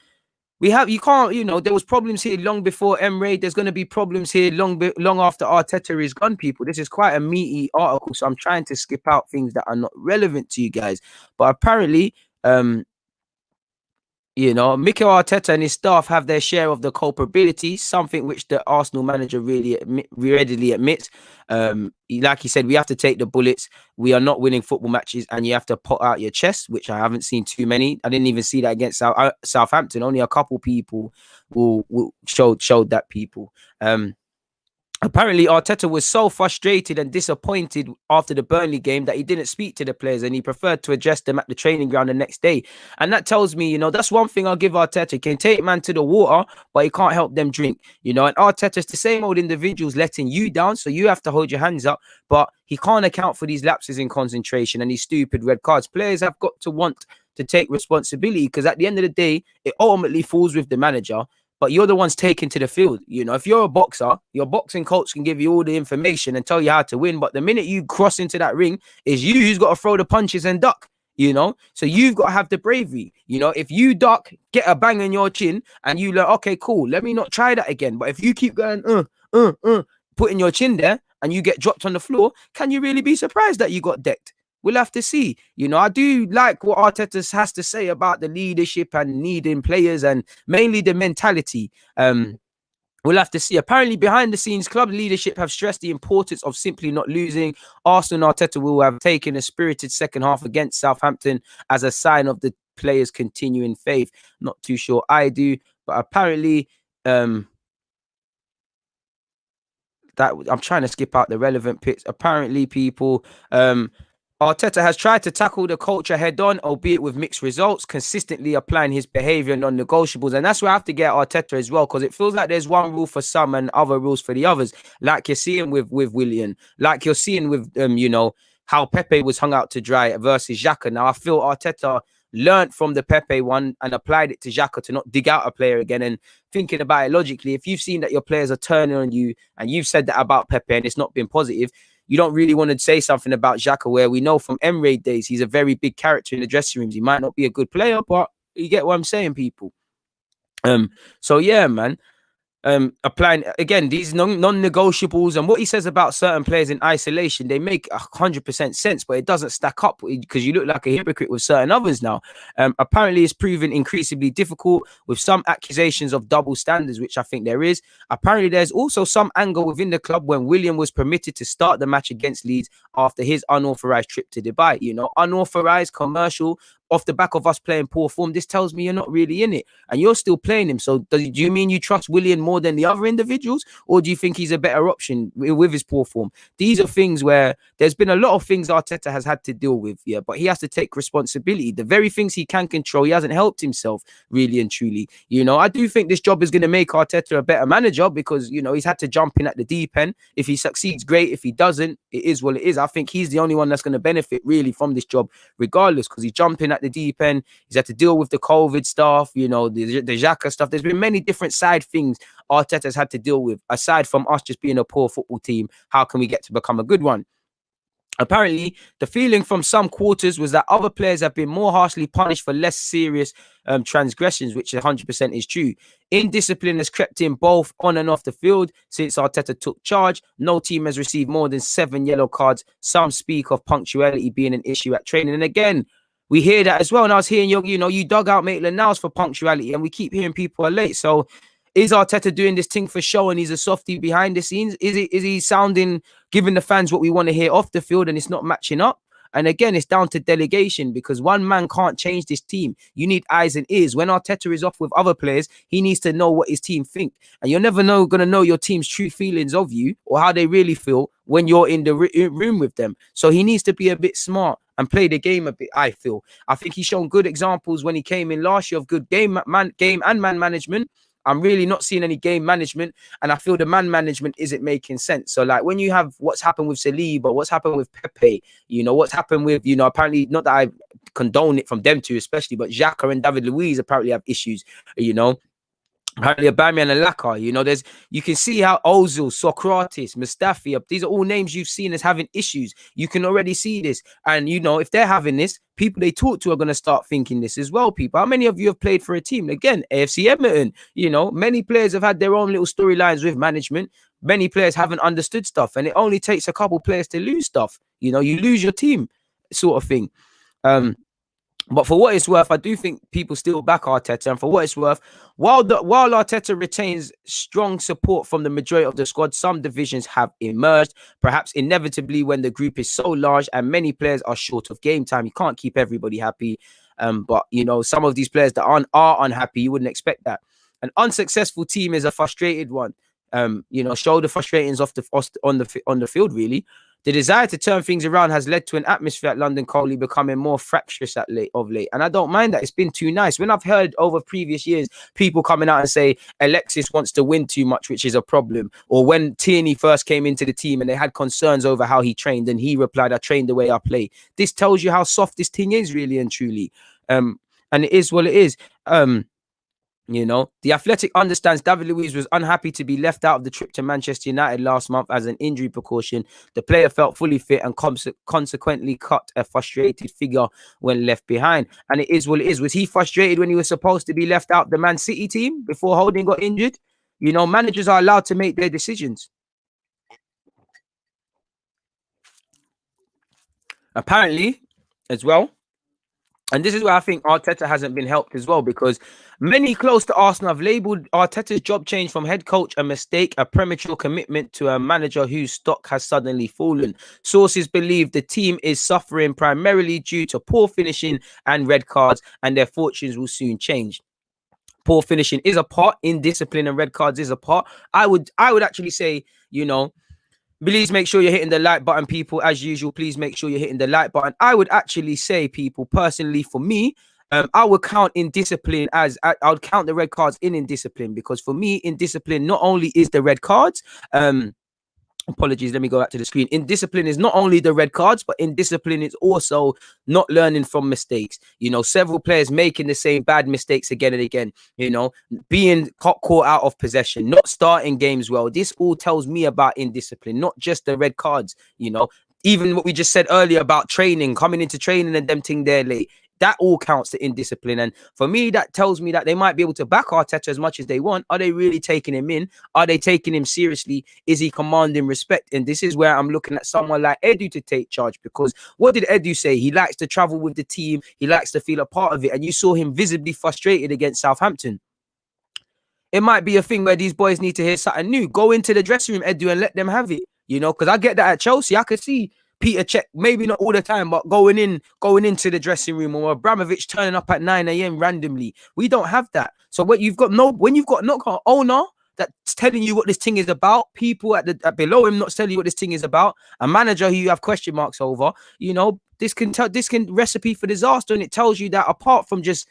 you can't, you know, there was problems here long before Emre. There's going to be problems here long after Arteta is gone, people. This is quite a meaty article, so I'm trying to skip out things that are not relevant to you guys. But apparently, You know, Mikel Arteta and his staff have their share of the culpability, something which the Arsenal manager readily admits. Like he said, we have to take the bullets. We are not winning football matches, and you have to put out your chest, which I haven't seen too many. I didn't even see that against Southampton. Only a couple people showed that people. Apparently, Arteta was so frustrated and disappointed after the Burnley game that he didn't speak to the players and he preferred to address them at the training ground the next day. And that tells me, that's one thing I'll give Arteta. He can take man to the water, but he can't help them drink. And Arteta's the same old individuals letting you down, so you have to hold your hands up. But he can't account for these lapses in concentration and these stupid red cards. Players have got to want to take responsibility, because at the end of the day, it ultimately falls with the manager. But you're the ones taken to the field. If you're a boxer, your boxing coach can give you all the information and tell you how to win. But the minute you cross into that ring, it's you who's got to throw the punches and duck, So you've got to have the bravery. If you duck, get a bang on your chin and you learn, okay, cool, let me not try that again. But if you keep going, putting your chin there and you get dropped on the floor, can you really be surprised that you got decked? We'll have to see. I do like what Arteta has to say about the leadership and needing players and mainly the mentality. We'll have to see. Apparently, behind the scenes, club leadership have stressed the importance of simply not losing. Arsenal and Arteta will have taken a spirited second half against Southampton as a sign of the players' continuing faith. Not too sure I do, but apparently... that I'm trying to skip out the relevant bits. Apparently, people... Arteta has tried to tackle the culture head on, albeit with mixed results, consistently applying his behavior and non-negotiables. And that's where I have to get Arteta as well, because it feels like there's one rule for some and other rules for the others. Like you're seeing with Willian, like you're seeing with, how Pepe was hung out to dry versus Xhaka. Now, I feel Arteta learned from the Pepe one and applied it to Xhaka to not dig out a player again. And thinking about it logically, if you've seen that your players are turning on you and you've said that about Pepe and it's not been positive, you don't really want to say something about Xhaka, where we know from Emre days, he's a very big character in the dressing rooms. He might not be a good player, but you get what I'm saying, people. So yeah, man. Applying again these non-negotiables and what he says about certain players in isolation, they make 100% sense, but it doesn't stack up because you look like a hypocrite with certain others now. Apparently it's proven increasingly difficult with some accusations of double standards, which I think there is. Apparently there's also some anger within the club when Willian was permitted to start the match against Leeds after his unauthorized trip to Dubai. Unauthorized, commercial, off the back of us playing poor form. This tells me you're not really in it and you're still playing him. So do you mean you trust Willian more than the other individuals, or do you think he's a better option with his poor form? These are things where there's been a lot of things Arteta has had to deal with, but he has to take responsibility. The very things he can control, he hasn't helped himself really and truly. I do think this job is going to make Arteta a better manager because, he's had to jump in at the deep end. If he succeeds, great. If he doesn't, it is what it is. I think he's the only one that's going to benefit really from this job regardless, because he's jumping at the deep end. He's had to deal with the COVID stuff, the Xhaka stuff. There's been many different side things Arteta's had to deal with aside from us just being a poor football team. How can we get to become a good one? Apparently, the feeling from some quarters was that other players have been more harshly punished for less serious transgressions, which 100% is true. Indiscipline has crept in both on and off the field since Arteta took charge. No team has received more than 7 yellow cards. Some speak of punctuality being an issue at training. And again, we hear that as well. And I was hearing, you dug out Maitland-Niles for punctuality, and we keep hearing people are late. So is Arteta doing this thing for show and he's a softie behind the scenes? Is he sounding, giving the fans what we want to hear off the field and it's not matching up? And again, it's down to delegation because one man can't change this team. You need eyes and ears. When Arteta is off with other players, he needs to know what his team think. And you're never going to know your team's true feelings of you or how they really feel when you're in the room with them. So he needs to be a bit smart and play the game a bit, I feel. I think he's shown good examples when he came in last year of good game and man management. I'm really not seeing any game management, and I feel the man management isn't making sense. So like when you have what's happened with Saliba, what's happened with Pepe, what's happened with, apparently, not that I condone it from them two especially, but Xhaka and David Luiz apparently have issues, Apparently, Aubameyang and Laka, you can see how Ozil, Socrates, Mustafi, these are all names you've seen as having issues. You can already see this. And, if they're having this, people they talk to are going to start thinking this as well, people. How many of you have played for a team? Again, AFCM, many players have had their own little storylines with management. Many players haven't understood stuff. And it only takes a couple players to lose stuff. You lose your team sort of thing. But for what it's worth, I do think people still back Arteta. And for what it's worth, while Arteta retains strong support from the majority of the squad, some divisions have emerged, perhaps inevitably when the group is so large and many players are short of game time. You can't keep everybody happy. But you know, some of these players that are unhappy, you wouldn't expect that. An unsuccessful team is a frustrated one. You know, show the frustrations on the field, really. The desire to turn things around has led to an atmosphere at London Colney becoming more fractious of late. And I don't mind that. It's been too nice. When I've heard over previous years, people coming out and say Alexis wants to win too much, which is a problem. Or when Tierney first came into the team and they had concerns over how he trained, and he replied, I trained the way I play. This tells you how soft this thing is, really and truly. And it is what it is. You know, The Athletic understands David Luiz was unhappy to be left out of the trip to Manchester United last month as an injury precaution. The player felt fully fit and consequently cut a frustrated figure when left behind. And it is what it is. Was he frustrated when he was supposed to be left out the Man City team before Holding got injured? You know, managers are allowed to make their decisions. Apparently, as well, and this is where I think Arteta hasn't been helped as well, because many close to Arsenal have labelled Arteta's job change from head coach a mistake, a premature commitment to a manager whose stock has suddenly fallen. Sources believe the team is suffering primarily due to poor finishing and red cards, and their fortunes will soon change. Poor finishing is a part, indiscipline and red cards is a part. I would actually say, you know, please make sure you're hitting the like button, people. As usual, please make sure you're hitting the like button. I would actually say, people, personally, for me, I would count indiscipline as I would count the red cards in indiscipline, because for me, indiscipline not only is the red cards, apologies, let me go back to the screen. Indiscipline is not only the red cards, but indiscipline is also not learning from mistakes. You know, several players making the same bad mistakes again and again, you know, being caught out of possession, not starting games well. This all tells me about indiscipline, not just the red cards, you know. Even what we just said earlier about training, coming into training and them thing there late. That all counts to indiscipline. And for me, that tells me that they might be able to back Arteta as much as they want. Are they really taking him in? Are they taking him seriously? Is he commanding respect? And this is where I'm looking at someone like Edu to take charge, because what did Edu say? He likes to travel with the team. He likes to feel a part of it. And you saw him visibly frustrated against Southampton. It might be a thing where these boys need to hear something new. Go into the dressing room, Edu, and let them have it. You know, because I get that at Chelsea. I could see Peter Cech, maybe not all the time, but going into the dressing room, or Abramovich turning up at 9 a.m. randomly. We don't have that. So when you've got an owner that's telling you what this thing is about, people at below him not telling you what this thing is about, a manager who you have question marks over, you know, this can recipe for disaster. And it tells you that apart from just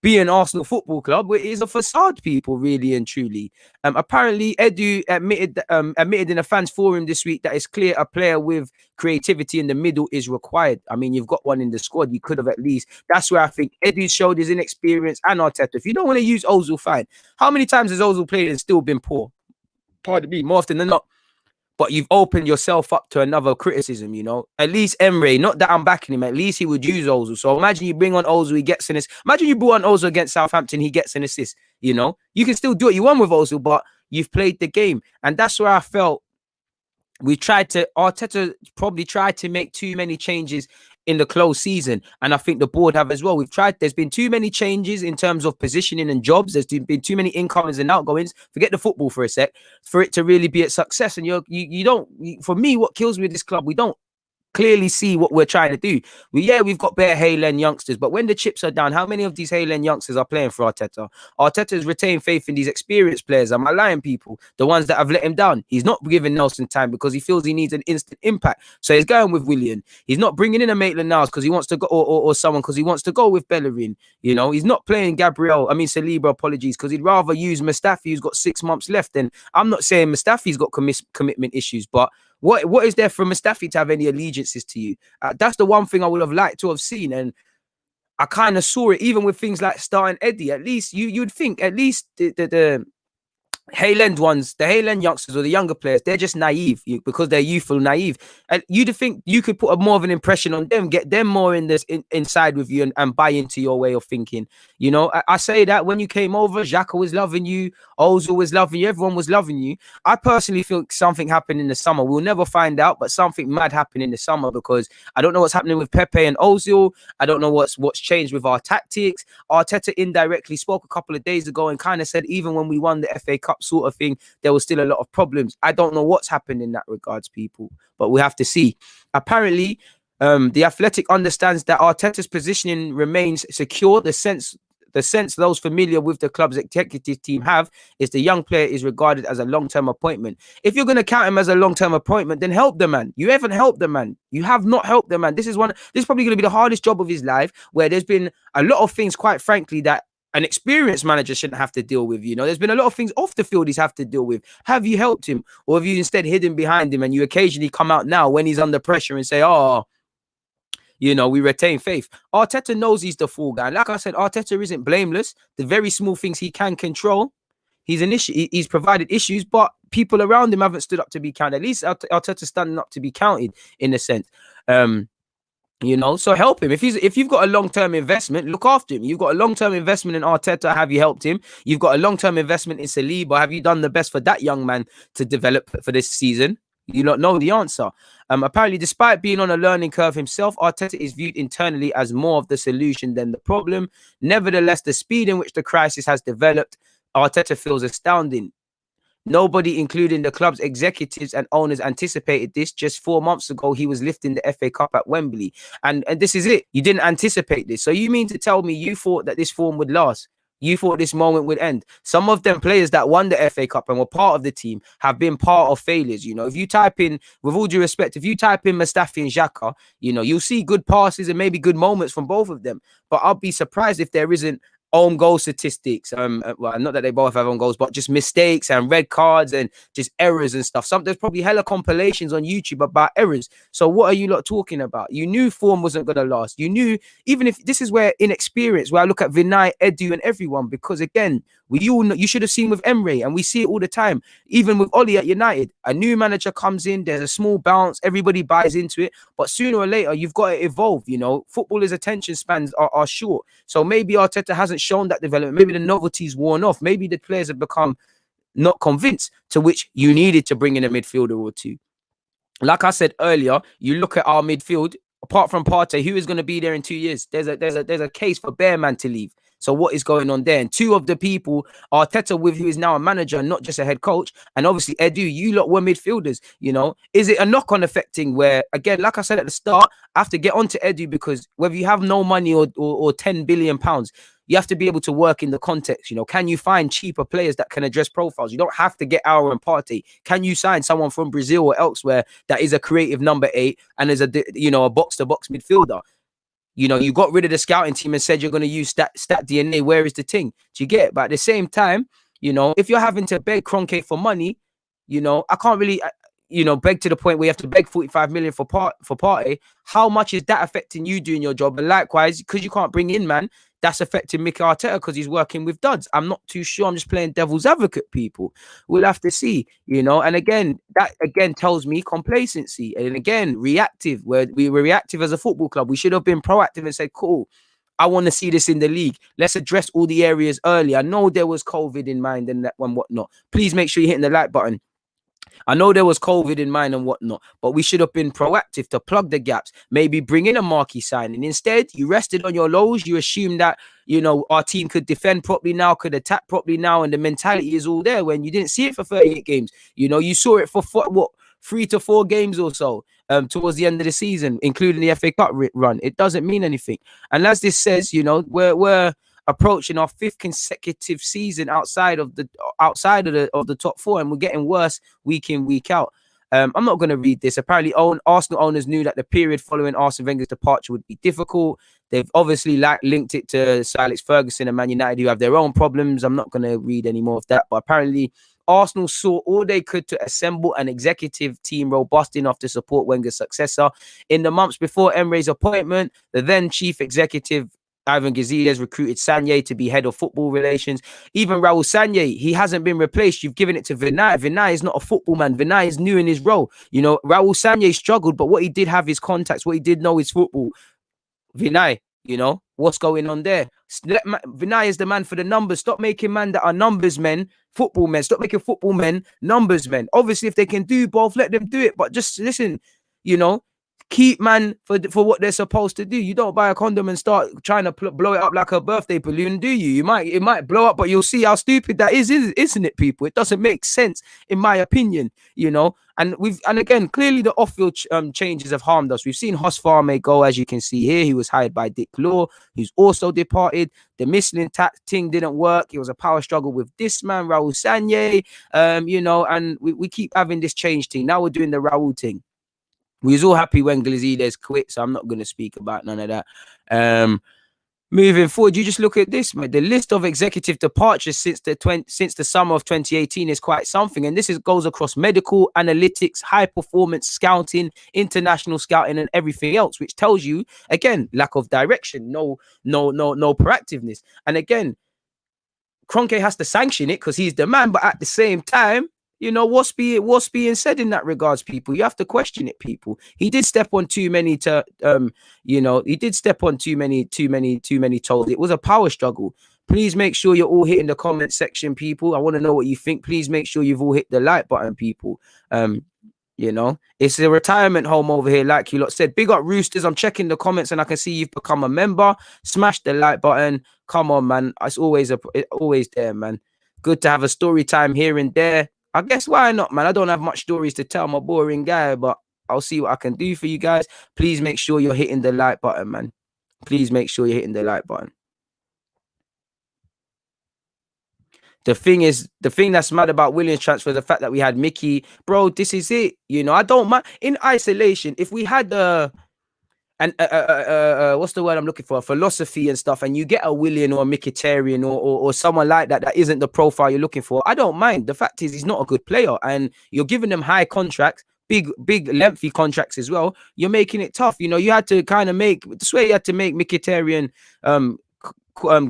being Arsenal Football Club, it is a facade, people, really and truly. Apparently, Edu admitted in a fans forum this week that it's clear a player with creativity in the middle is required. I mean, you've got one in the squad. You could have at least. That's where I think Edu showed his inexperience, and Arteta. If you don't want to use Ozil, fine. How many times has Ozil played and still been poor? Pardon me, more often than not. But you've opened yourself up to another criticism, you know. At least Emre, not that I'm backing him, at least he would use Ozil. So imagine you bring on Ozil, he gets an assist. Imagine you brought on Ozil against Southampton, he gets an assist, you know. You can still do what you want with Ozil, but you've played the game. And that's where I felt Arteta probably tried to make too many changes in the close season, and I think the board have as well. There's been too many changes in terms of positioning and jobs. There's been too many incomings and outgoings. Forget the football for a sec, for it to really be a success. And you don't, for me, what kills me with this club, we don't clearly see what we're trying to do. We've got bare Haaland youngsters, but when the chips are down, how many of these Haaland youngsters are playing for Arteta? Arteta's retained faith in these experienced players. Am I lying, people? The ones that have let him down. He's not giving Nelson time because he feels he needs an instant impact. So he's going with Willian. He's not bringing in a Maitland-Niles because he wants to go, or someone because he wants to go with Bellerin. You know, he's not playing Saliba, apologies, because he'd rather use Mustafi, who's got 6 months left. And I'm not saying Mustafi's got commitment issues, but what is there for Mustafi to have any allegiances to you? That's the one thing I would have liked to have seen. And I kind of saw it even with things like starting Eddie. At least you'd think at least the Haaland ones, the Haaland youngsters or the younger players, they're just naive because they're youthful, naive. And you'd think you could put more of an impression on them, get them more in this inside with you and buy into your way of thinking. You know, I say that when you came over, Xhaka was loving you, Ozil was loving you, everyone was loving you. I personally feel something happened in the summer. We'll never find out, but something mad happened in the summer because I don't know what's happening with Pepe and Ozil. I don't know what's changed with our tactics. Arteta indirectly spoke a couple of days ago and kind of said even when we won the FA Cup sort of thing, there was still a lot of problems. I don't know what's happened in that regards, people, but we have to see. Apparently, the Athletic understands that Arteta's positioning remains secure. The sense those familiar with the club's executive team have is the young player is regarded as a long-term appointment. If you're going to count him as a long-term appointment, then help the man. You haven't helped the man. You have not helped the man. This is probably going to be the hardest job of his life, where there's been a lot of things, quite frankly, that an experienced manager shouldn't have to deal with. You know, there's been a lot of things off the field he's have to deal with. Have you helped him, or have you instead hidden behind him and you occasionally come out now when he's under pressure and say, oh, you know, we retain faith? Arteta knows he's the fall guy. Like I said, Arteta isn't blameless. The very small things he can control, he's provided issues, but people around him haven't stood up to be counted. At least Arteta's standing up to be counted in a sense. You know, so help him. If you've got a long-term investment, look after him. You've got a long-term investment in Arteta. Have you helped him? You've got a long-term investment in Saliba. Have you done the best for that young man to develop for this season? You don't know the answer. Apparently, despite being on a learning curve himself, Arteta is viewed internally as more of the solution than the problem. Nevertheless, the speed in which the crisis has developed, Arteta feels astounding. Nobody, including the club's executives and owners, anticipated this. Just 4 months ago, he was lifting the FA Cup at Wembley. And this is it. You didn't anticipate this. So you mean to tell me you thought that this form would last? You thought this moment would end? Some of them players that won the FA Cup and were part of the team have been part of failures. You know, if you type in, with all due respect, if you type in Mustafi and Xhaka, you know, you'll see good passes and maybe good moments from both of them. But I'll be surprised if there isn't own goal statistics. Well, not that they both have own goals, but just mistakes and red cards and just errors and stuff. There's probably hella compilations on YouTube about errors. So what are you lot talking about? You knew form wasn't going to last. You knew, even if this is where inexperience, where I look at Vinay, Edu and everyone, because again, we all know, you should have seen with Emre, and we see it all the time, even with Oli at United. A new manager comes in, there's a small bounce, everybody buys into it, but sooner or later, you've got to evolve. You know, footballers' attention spans are short. So maybe Arteta hasn't shown that development. Maybe the novelty's worn off. Maybe the players have become not convinced, to which you needed to bring in a midfielder or two. Like I said earlier, you look at our midfield, apart from Partey, who is going to be there in 2 years? There's a case for Bearman to leave. So what is going on there? And two of the people, Arteta with, who is now a manager, not just a head coach, and obviously Edu, you lot were midfielders. You know, is it a knock-on effect thing where, again, like I said at the start, I have to get onto Edu, because whether you have no money or 10 billion pounds, you have to be able to work in the context. You know, can you find cheaper players that can address profiles? You don't have to get Aura and Partey. Can you sign someone from Brazil or elsewhere that is a creative number 8 and is a box-to-box midfielder? You know, you got rid of the scouting team and said you're going to use stat DNA. Where is the thing? Do you get it? But at the same time, you know, if you're having to beg Kroenke for money, you know, I can't really, beg to the point where you have to beg 45 million for Partey. How much is that affecting you doing your job? And likewise, because you can't bring in, man, that's affecting Mikel Arteta because he's working with duds. I'm not too sure. I'm just playing devil's advocate, people. We'll have to see, you know. And again, that again tells me complacency. And again, reactive, where we were reactive as a football club. We should have been proactive and said, cool, I want to see this in the league. Let's address all the areas early. I know there was COVID in mind and that one, whatnot. Please make sure you're hitting the like button. I know there was COVID in mind and whatnot, but we should have been proactive to plug the gaps, maybe bring in a marquee signing. Instead, you rested on your laurels. You assumed that, you know, our team could defend properly now, could attack properly now, and the mentality is all there when you didn't see it for 38 games. You know, you saw it for 3 to 4 games or so towards the end of the season, including the FA Cup run. It doesn't mean anything. And as this says, you know, we're approaching our 5th consecutive season outside of the top 4, and we're getting worse week in, week out. I'm not going to read this. Apparently, Arsenal owners knew that the period following Arsene Wenger's departure would be difficult. They've obviously linked it to Sir Alex Ferguson and Man United, who have their own problems. I'm not going to read any more of that. But apparently, Arsenal saw all they could to assemble an executive team robust enough to support Wenger's successor. In the months before Emre's appointment, the then chief executive Ivan Gazidez recruited Sanye to be head of football relations. Even Raul Sanye, he hasn't been replaced. You've given it to Vinay. Vinay is not a football man. Vinay is new in his role. You know, Raul Sanye struggled, but what he did have his contacts, what he did know is football. Vinay, you know, what's going on there? Vinay is the man for the numbers. Stop making men that are numbers men, football men. Stop making football men numbers men. Obviously, if they can do both, let them do it. But just listen, you know, keep man for what they're supposed to do. You don't buy a condom and start trying to blow it up like a birthday balloon, do you? It might blow up, but you'll see how stupid that is, isn't it, people? It doesn't make sense, in my opinion, you know. And again, clearly the off-field changes have harmed us. We've seen Hosfarme go, as you can see here. He was hired by Dick Law, who's also departed. The Michelin thing didn't work. It was a power struggle with this man, Raul Sanye, you know, and we keep having this change thing. Now we're doing the Raul thing. We was all happy when Glazidez quit, so I'm not going to speak about none of that. Moving forward, you just look at this, man. The list of executive departures since the summer of 2018 is quite something, and this goes across medical, analytics, high performance scouting, international scouting, and everything else, which tells you again lack of direction, no proactiveness. And again, Kroenke has to sanction it because he's the man, but at the same time, you know, what's being said in that regards, people? You have to question it, people. He did step on too many he did step on too many toes. It was a power struggle. Please make sure you're all hitting the comment section, people. I want to know what you think. Please make sure you've all hit the like button, people. You know, it's a retirement home over here, like you lot said. Big up Roosters. I'm checking the comments and I can see you've become a member. Smash the like button. Come on, man. It's always there, man. Good to have a story time here and there. I guess why not, man? I don't have much stories to tell. I'm a boring guy, but I'll see what I can do for you guys. Please make sure you're hitting the like button, man. Please make sure you're hitting the like button. The thing that's mad about Williams' transfer, the fact that we had Mickey, bro, this is it. You know, I don't mind in isolation. If we had what's the word I'm looking for? A philosophy and stuff, and you get a Willian or a Mkhitaryan or someone like that isn't the profile you're looking for, I don't mind. The fact is he's not a good player, and you're giving them high contracts, big lengthy contracts as well. You're making it tough. You know, you had to kind of make this way. You had to make Mkhitaryan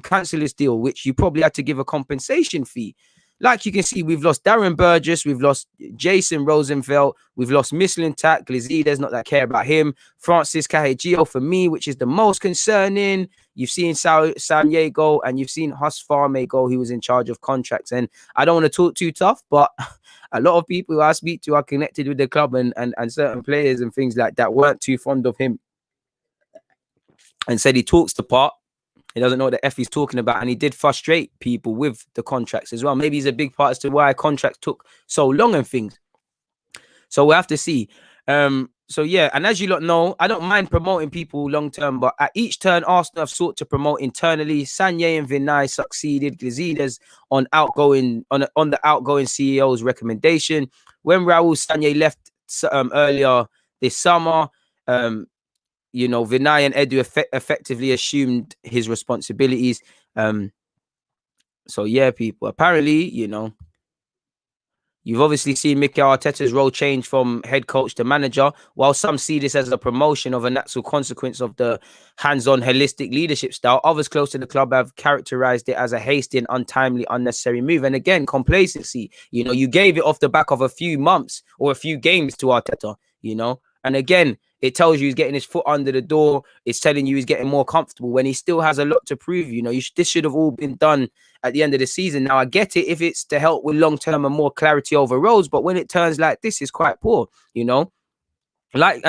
cancel his deal, which you probably had to give a compensation fee. Like you can see, we've lost Darren Burgess, we've lost Jason Rosenfeld, we've lost Michelin Tack, Glazidez, not that I care about him, Francis Kahegio for me, which is the most concerning. You've seen Sanye go, and you've seen Hosfarme go, who was in charge of contracts. And I don't want to talk too tough, but a lot of people who I speak to are connected with the club, and certain players and things like that weren't too fond of him and said he talks the part. He doesn't know what the F he's talking about, and he did frustrate people with the contracts as well. Maybe he's a big part as to why contracts took so long and things. So we'll have to see. So yeah, and as you lot know, I don't mind promoting people long term, but at each turn, Arsenal have sought to promote internally. Sanye and Vinay succeeded. Glazidez on the outgoing CEO's recommendation. When Raul Sanye left earlier this summer, you know, Vinay and Edu effectively assumed his responsibilities. So yeah, people. Apparently, you know, you've obviously seen Mikel Arteta's role change from head coach to manager. While some see this as a promotion of a natural consequence of the hands-on holistic leadership style, others close to the club have characterized it as a hasty and untimely, unnecessary move. And again, complacency. You know, you gave it off the back of a few months or a few games to Arteta, you know. And again, it tells you he's getting his foot under the door. It's telling you he's getting more comfortable when he still has a lot to prove. You know, this should have all been done at the end of the season. Now, I get it if it's to help with long-term and more clarity over roles, but when it turns like this, it's quite poor, you know. Like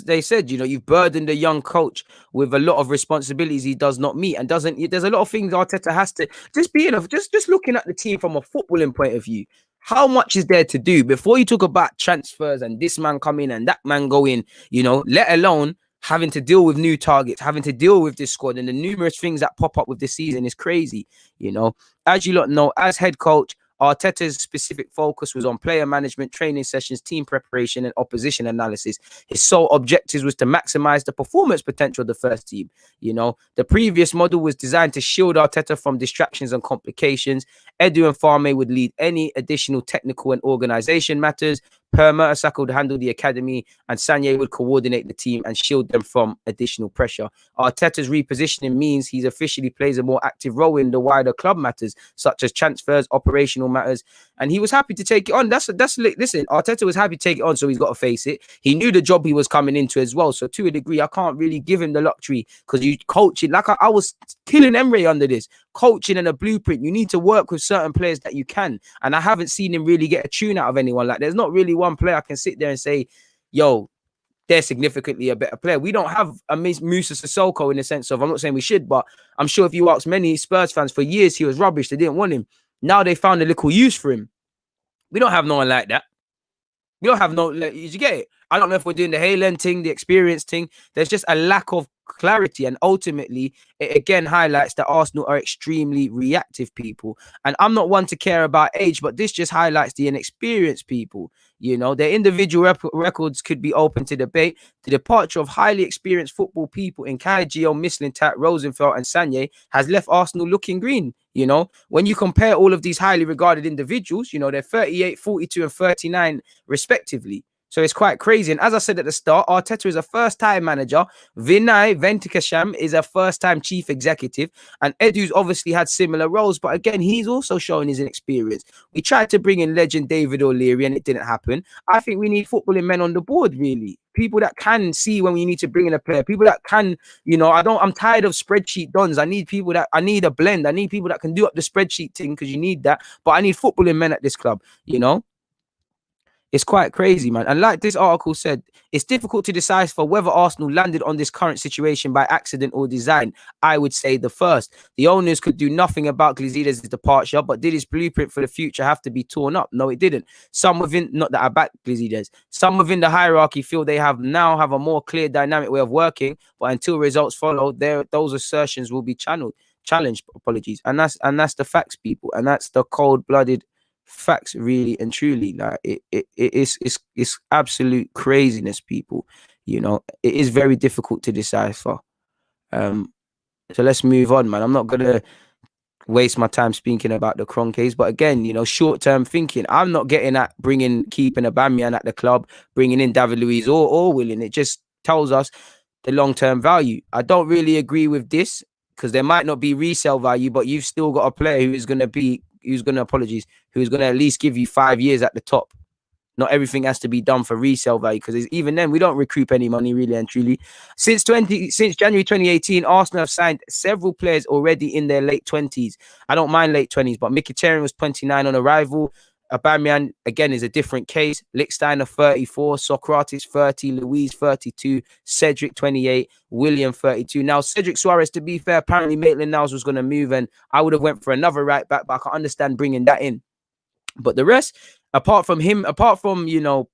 they said, you know, you've burdened a young coach with a lot of responsibilities he does not meet, and there's a lot of things Arteta has to just looking at the team from a footballing point of view. How much is there to do before you talk about transfers and this man coming and that man going, you know, let alone having to deal with new targets, having to deal with this squad and the numerous things that pop up with this season is crazy. You know, as you lot know, as head coach, Arteta's specific focus was on player management, training sessions, team preparation, and opposition analysis. His sole objective was to maximize the performance potential of the first team. You know, the previous model was designed to shield Arteta from distractions and complications. Edu and Farme would lead any additional technical and organization matters. Per Mertesacker would handle the academy, and Sanye would coordinate the team and shield them from additional pressure. Arteta's repositioning means he officially plays a more active role in the wider club matters, such as transfers, operational matters, and he was happy to take it on. Listen, Arteta was happy to take it on, so he's got to face it. He knew the job he was coming into as well, so to a degree, I can't really give him the luxury, because you coach it. Like I was killing Emre under this. Coaching and a blueprint, you need to work with certain players that you can, and I haven't seen him really get a tune out of anyone. Like, there's not really one player I can sit there and say, yo, they're significantly a better player. We don't have a Musa Sissoko in the sense of, I'm not saying we should, but I'm sure if you ask many Spurs fans, for years he was rubbish, they didn't want him. Now they found a little use for him. We don't have no one like that. We don't have no, did you get it? I don't know if we're doing the Haaland thing, the experience thing. There's just a lack of clarity, and ultimately it again highlights that Arsenal are extremely reactive people. And I'm not one to care about age, but this just highlights the inexperienced people. You know, their individual records could be open to debate. The departure of highly experienced football people in Kai Gio, Mislintat, Rosenfeld and Sanye has left Arsenal looking green. You know, when you compare all of these highly regarded individuals, you know, they're 38, 42 and 39 respectively. So it's quite crazy. And as I said at the start, Arteta is a first-time manager. Vinay Ventukasham is a first-time chief executive. And Edu's obviously had similar roles. But again, he's also showing his inexperience. We tried to bring in legend David O'Leary and it didn't happen. I think we need footballing men on the board, really. People that can see when we need to bring in a player. People that can, you know, I'm tired of spreadsheet dons. I need a blend. I need people that can do up the spreadsheet thing, because you need that. But I need footballing men at this club, you know. It's quite crazy, man. And like this article said, it's difficult to decipher whether Arsenal landed on this current situation by accident or design. I would say the first. The owners could do nothing about Glazides' departure, but did his blueprint for the future have to be torn up? No, it didn't. Some within, not that I back Glazides, some within the hierarchy feel they now have a more clear dynamic way of working, but until results follow, those assertions will be challenged. Apologies. And that's the facts, people. And that's the cold-blooded facts, really and truly. Like it's absolute craziness, people. You know, it is very difficult to decipher. So let's move on, man. I'm not gonna waste my time speaking about the Kroenkes, but again, you know, short-term thinking. I'm not getting at keeping Aubameyang at the club, bringing in David Luiz or Willian. It just tells us the long-term value. I don't really agree with this, because there might not be resale value, but you've still got a player who's going to at least give you 5 years at the top. Not everything has to be done for resale value, because even then we don't recoup any money, really and truly. Since January 2018, Arsenal have signed several players already in their late 20s. I don't mind late 20s, but Mkhitaryan was 29 on arrival. Aubameyang, again, is a different case. Lichtsteiner, 34. Socrates, 30. Luiz, 32. Cedric, 28. William, 32. Now, Cedric Suarez, to be fair, apparently Maitland-Niles was going to move, and I would have went for another right back, but I can understand bringing that in. But the rest, apart from, you know,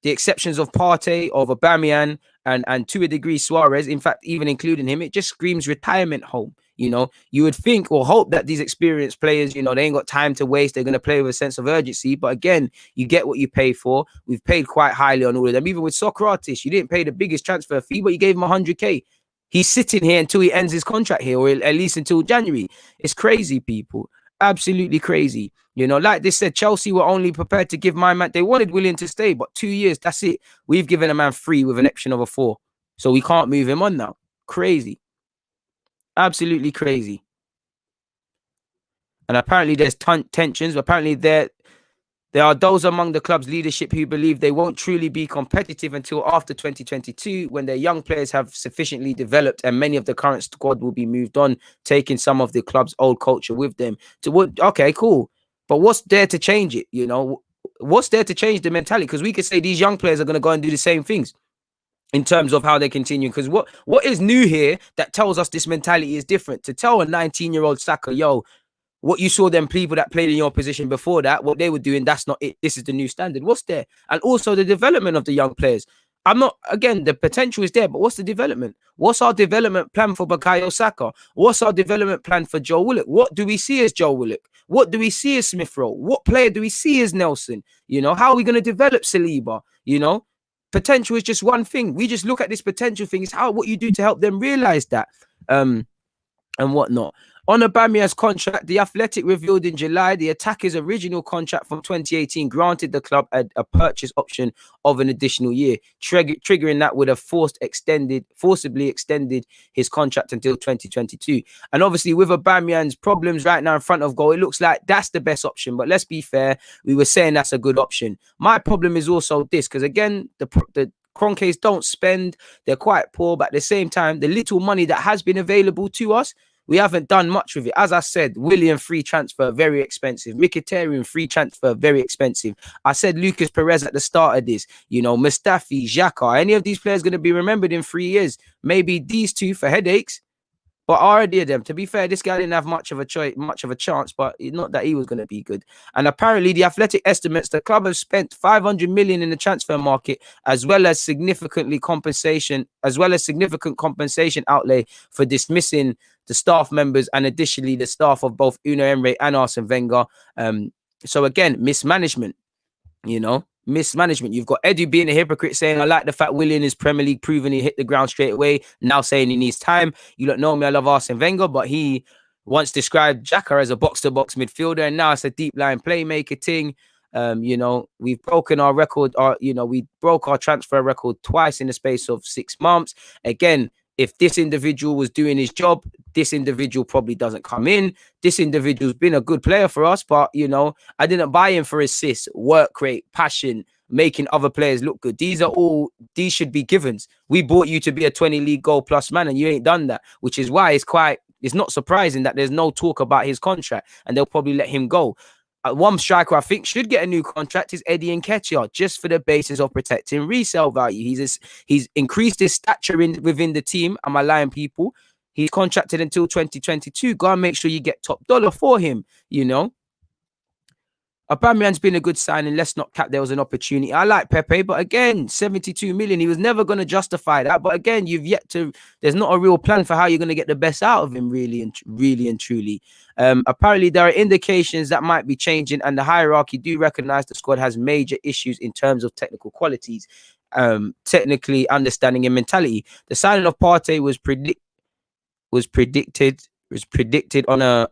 the exceptions of Partey, of Aubameyang, and to a degree Suarez, in fact, even including him, it just screams retirement home. You know, you would think or hope that these experienced players, you know, they ain't got time to waste. They're going to play with a sense of urgency. But again, you get what you pay for. We've paid quite highly on all of them. Even with Socrates, you didn't pay the biggest transfer fee, but you gave him 100k. He's sitting here until he ends his contract here, or at least until January. It's crazy, people. Absolutely crazy. You know, like they said, Chelsea were only prepared to give my man. They wanted Willian to stay, but 2 years, that's it. We've given a man 3 with an option of a 4. So we can't move him on now. Crazy. Absolutely crazy. And apparently there's tensions. Apparently there are those among the club's leadership who believe they won't truly be competitive until after 2022, when their young players have sufficiently developed and many of the current squad will be moved on, taking some of the club's old culture with them. Okay, cool. But what's there to change it? You know, what's there to change the mentality? Because we could say these young players are going to go and do the same things in terms of how they continue. Because what is new here that tells us this mentality is different? To tell a 19-year-old Saka, yo, what you saw them people that played in your position before that, what they were doing, that's not it. This is the new standard. What's there? And also the development of the young players. Again, the potential is there, but what's the development? What's our development plan for Bukayo Saka? What's our development plan for Joe Willock? What do we see as Joe Willock? What do we see as Smith Rowe? What player do we see as Nelson? You know, how are we going to develop Saliba? You know, potential is just one thing. We just look at this potential thing. It's what you do to help them realize that. and whatnot. On Aubameyang's contract, the Athletic revealed in July the attacker's original contract from 2018 granted the club a purchase option of an additional year, triggering that would have forcibly extended his contract until 2022. And obviously, with Aubameyang's problems right now in front of goal, it looks like that's the best option. But let's be fair, we were saying that's a good option. My problem is also this, because again, the Kroenkes don't spend, they're quite poor, but at the same time, the little money that has been available to us, we haven't done much with it. As I said, William free transfer, very expensive. Mkhitaryan free transfer, very expensive. I said Lucas Perez at the start of this. You know, Mustafi, Xhaka, any of these players going to be remembered in 3 years? Maybe these two for headaches. But already of them. To be fair, this guy didn't have much of a chance, but not that he was going to be good. And apparently, the Athletic estimates the club have spent 500 million in the transfer market, as well as significant compensation outlay for dismissing the staff members and additionally the staff of both Unai Emery and Arsene Wenger. So again, mismanagement. Mismanagement. You've got Edu being a hypocrite saying, I like the fact Willian is Premier League proven, he hit the ground straight away. Now saying he needs time. You don't know me, I love Arsene Wenger, but he once described Xhaka as a box-to-box midfielder, and now it's a deep line playmaker thing. We've broken our record. We broke our transfer record twice in the space of 6 months. Again, if this individual was doing his job, this individual probably doesn't come in. This individual's been a good player for us, but, I didn't buy him for assists, work rate, passion, making other players look good. These should be givens. We bought you to be a 20 league goal plus man, and you ain't done that, which is why it's not surprising that there's no talk about his contract, and they'll probably let him go. One striker I think should get a new contract is Eddie Nketiah, just for the basis of protecting resale value. He's increased his stature within the team. Am I lying, people? He's contracted until 2022. Go and make sure you get top dollar for him, Aubameyang's been a good signing. Let's not cap. There was an opportunity. I like Pepe, but again, 72 million. He was never going to justify that. But again, there's not a real plan for how you're going to get the best out of him, really and truly. Apparently, there are indications that might be changing, and the hierarchy do recognize the squad has major issues in terms of technical qualities, technically understanding and mentality. The signing of Partey was predicted on a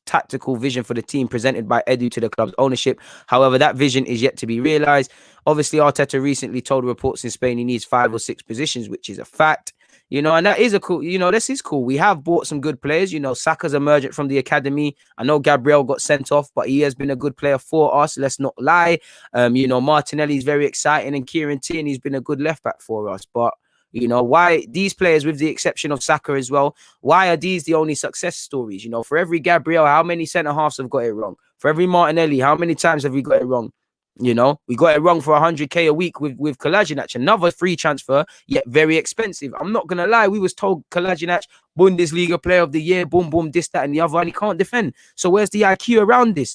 tactical vision for the team presented by Edu to the club's ownership. However, that vision is yet to be realized. Obviously, Arteta recently told reports in Spain he needs 5 or 6 positions, which is a fact. And that is this is cool. We have bought some good players. Saka's emergent from the academy. I know Gabriel got sent off, but he has been a good player for us. Let's not lie. Martinelli's very exciting, and Kieran Tierney's been a good left back for us. But why these players, with the exception of Saka as well, why are these the only success stories? For every Gabriel, how many centre halves have got it wrong? For every Martinelli, how many times have we got it wrong? We got it wrong for 100k a week with Kolasinac, another free transfer, yet very expensive. I'm not gonna lie, we was told Kolasinac, Bundesliga player of the year, boom, boom, this, that, and the other, and he can't defend. So where's the IQ around this?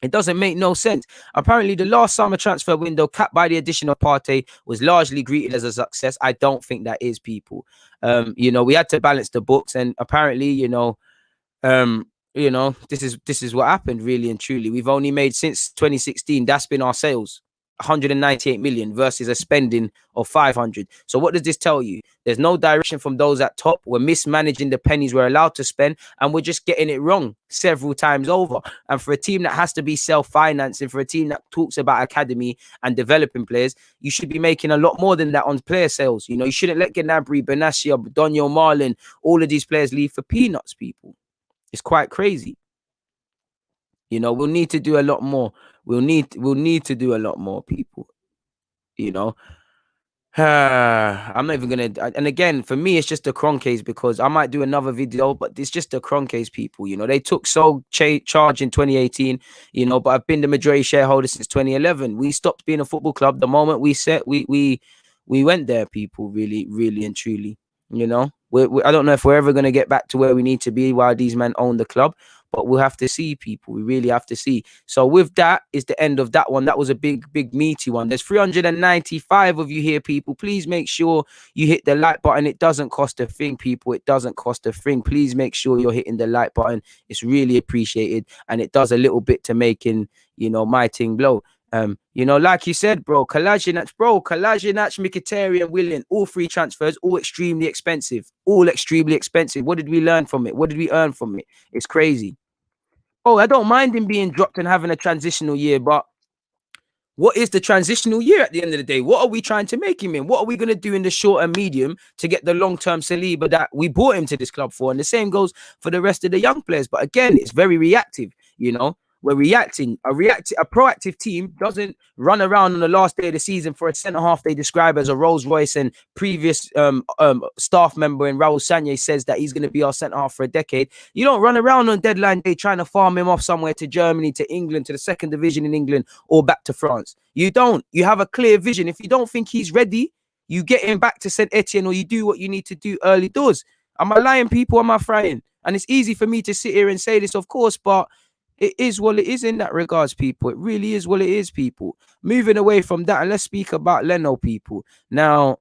It doesn't make no sense. Apparently, the last summer transfer window, capped by the addition of Partey, was largely greeted as a success. I don't think that is, people. We had to balance the books, and apparently, this is what happened, really and truly. We've only made, since 2016, that's been our sales, 198 million versus a spending of 500. So what does this tell you? There's no direction from those at top. We're mismanaging the pennies we're allowed to spend, and we're just getting it wrong several times over. And for a team that has to be self-financing, for a team that talks about academy and developing players, you should be making a lot more than that on player sales. You shouldn't let Gnabry, Benassia, Donio, Marlon, all of these players leave for peanuts, people. It's quite crazy. We'll need to do a lot more. We'll need to do a lot more, people. I'm not even gonna. And again, for me, it's just the Kroenkes, because I might do another video, but it's just the Kroenkes, people. They took sole charge in 2018. But I've been the majority shareholder since 2011. We stopped being a football club the moment we went there, people. Really, really and truly. I don't know if we're ever gonna get back to where we need to be while these men own the club. But we'll have to see, people. We really have to see. So with that is the end of that one. That was a big, meaty one. There's 395 of you here, people. Please make sure you hit the like button. It doesn't cost a thing, people. It doesn't cost a thing. Please make sure you're hitting the like button. It's really appreciated. And it does a little bit to making, my thing blow. You know, like you said, bro, Kolasinac, Mkhitaryan, Willian, all three transfers, all extremely expensive. All extremely expensive. What did we learn from it? What did we earn from it? It's crazy. Oh, I don't mind him being dropped and having a transitional year, but what is the transitional year at the end of the day? What are we trying to make him in? What are we going to do in the short and medium to get the long-term Saliba that we brought him to this club for? And the same goes for the rest of the young players. But again, it's very reactive, you know. We're reacting. A proactive team doesn't run around on the last day of the season for a centre-half they describe as a Rolls Royce, and previous staff member in Raul Sanye says that he's going to be our centre-half for a decade. You don't run around on deadline day trying to farm him off somewhere to Germany, to England, to the second division in England, or back to France. You don't. You have a clear vision. If you don't think he's ready, you get him back to St. Etienne, or you do what you need to do early doors. Am I lying, people? Am I frying? And it's easy for me to sit here and say this, of course, but it is what it is in that regards, people. It really is what it is, people. Moving away from that, and let's speak about Leno, people. Now,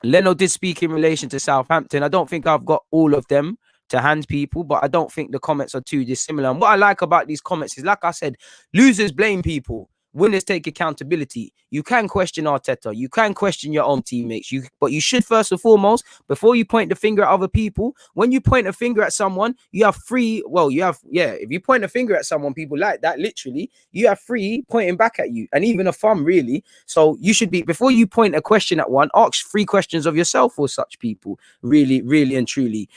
Leno did speak in relation to Southampton. I don't think I've got all of them to hand, people, but I don't think the comments are too dissimilar. And what I like about these comments is, like I said, losers blame people. Winners take accountability. You can question Arteta. You can question your own teammates. But you should, first and foremost, before you point the finger at other people, when you point a finger at someone, you have three. Well, if you point a finger at someone, people like that, literally, you have three pointing back at you, and even a thumb, really. So you should be, before you point a question at one, ask 3 questions of yourself or such, people. Really, really and truly.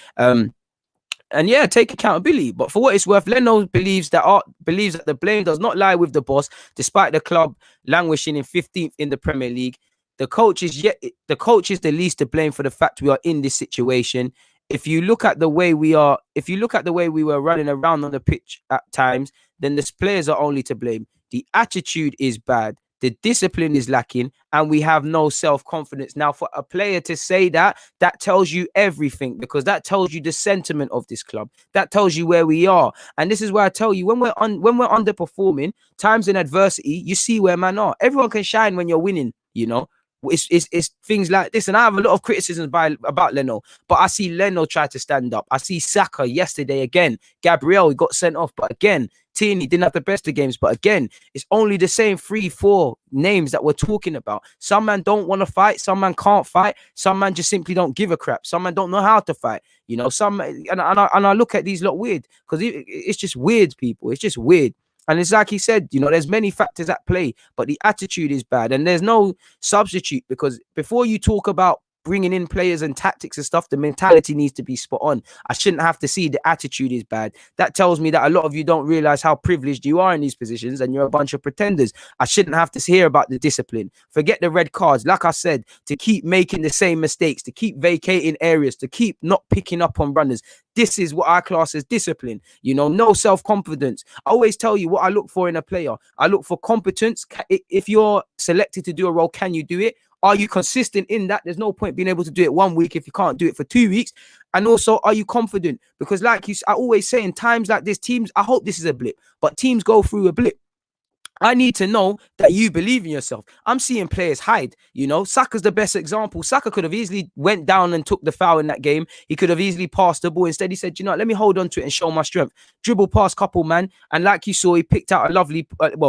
And yeah, take accountability. But for what it's worth, Leno believes that the blame does not lie with the boss, despite the club languishing in 15th in the Premier League. The coach is the least to blame for the fact we are in this situation. If you look at the way we were running around on the pitch at times, then the players are only to blame. The attitude is bad. The discipline is lacking, and we have no self-confidence. Now, for a player to say that tells you everything, because that tells you the sentiment of this club. That tells you where we are. And this is where I tell you, when we're underperforming, times in adversity, you see where man are. Everyone can shine when you're winning, you know. It's things like this. And I have a lot of criticisms about Leno, but I see Leno try to stand up. I see Saka yesterday again. Gabriel, he got sent off, but again, Tierney didn't have the best of games, but again, it's only the same 3-4 names that we're talking about. Some man don't want to fight. Some man can't fight. Some man just simply don't give a crap. Some man don't know how to fight. You know, and I look at these lot weird, because it's just weird, people. It's just weird. And it's like he said, you know, there's many factors at play, but the attitude is bad, and there's no substitute, because before you talk about bringing in players and tactics and stuff, the mentality needs to be spot on. I shouldn't have to see the attitude is bad. That tells me that a lot of you don't realize how privileged you are in these positions, and you're a bunch of pretenders. I shouldn't have to hear about the discipline. Forget the red cards. Like I said, to keep making the same mistakes, to keep vacating areas, to keep not picking up on runners. This is what I class as discipline. You know, no self-confidence. I always tell you what I look for in a player. I look for competence. If you're selected to do a role, can you do it? Are you consistent in that? There's no point being able to do it 1 week if you can't do it for 2 weeks. And also, are you confident? Because like I always say, in times like this, teams, I hope this is a blip, but teams go through a blip. I need to know that you believe in yourself. I'm seeing players hide, you know. Saka's the best example. Saka could have easily went down and took the foul in that game. He could have easily passed the ball. Instead, he said, you know, let me hold on to it and show my strength. Dribble past couple, man. And like you saw, he picked out a lovely,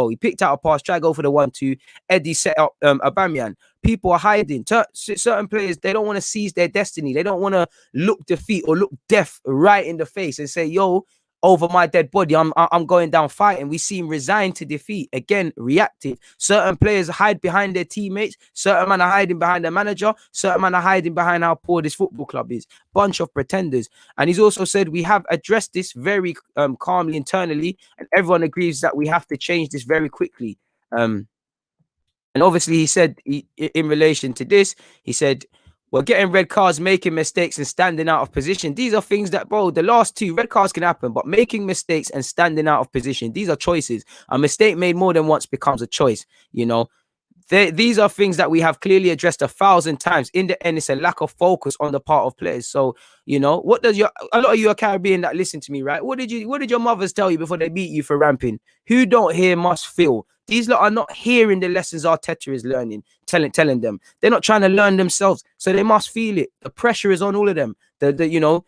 he picked out a pass, try to go for the 1-2. Eddie set up Aubameyang. People are hiding. Certain players, they don't want to seize their destiny. They don't want to look defeat or look death right in the face and say, yo, over my dead body, I'm going down fighting. We see him resign to defeat. Again, reactive. Certain players hide behind their teammates. Certain men are hiding behind their manager. Certain men are hiding behind how poor this football club is. Bunch of pretenders. And he's also said we have addressed this very calmly internally, and everyone agrees that we have to change this very quickly. And obviously, he said in relation to this, he said, we're getting red cards, making mistakes and standing out of position. These are things that, bro, the last 2 red cards can happen, but making mistakes and standing out of position, these are choices. A mistake made more than once becomes a choice, you know. These are things that we have clearly addressed 1,000 times. In the end, it's a lack of focus on the part of players. So, you know, a lot of you are Caribbean that listen to me, right? What did your mothers tell you before they beat you for ramping? Who don't hear must feel. These lot are not hearing the lessons Arteta is learning, telling them. They're not trying to learn themselves, so they must feel it. The pressure is on all of them. You know,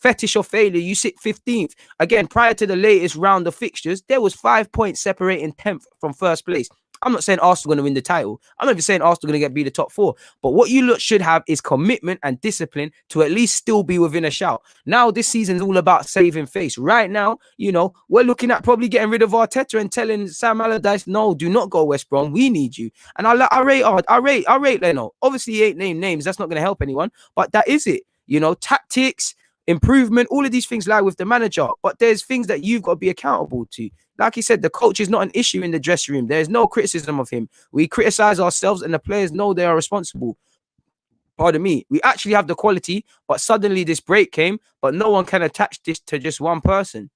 fetish of failure, you sit 15th. Again, prior to the latest round of fixtures, there was 5 points separating 10th from first place. I'm not saying Arsenal are going to win the title. I'm not even saying Arsenal are going to be the top 4. But what you should have is commitment and discipline to at least still be within a shout. Now, this season is all about saving face. Right now, you know, we're looking at probably getting rid of Arteta and telling Sam Allardyce, no, do not go West Brom. We need you. And I rate Leno. Obviously, he ain't named names. That's not going to help anyone. But that is it. You know, tactics, improvement, all of these things lie with the manager. But there's things that you've got to be accountable to. Like he said, the coach is not an issue in the dressing room. There's no criticism of him. We criticize ourselves and the players know they are responsible. Pardon me. We actually have the quality, but suddenly this break came, but no one can attach this to just one person.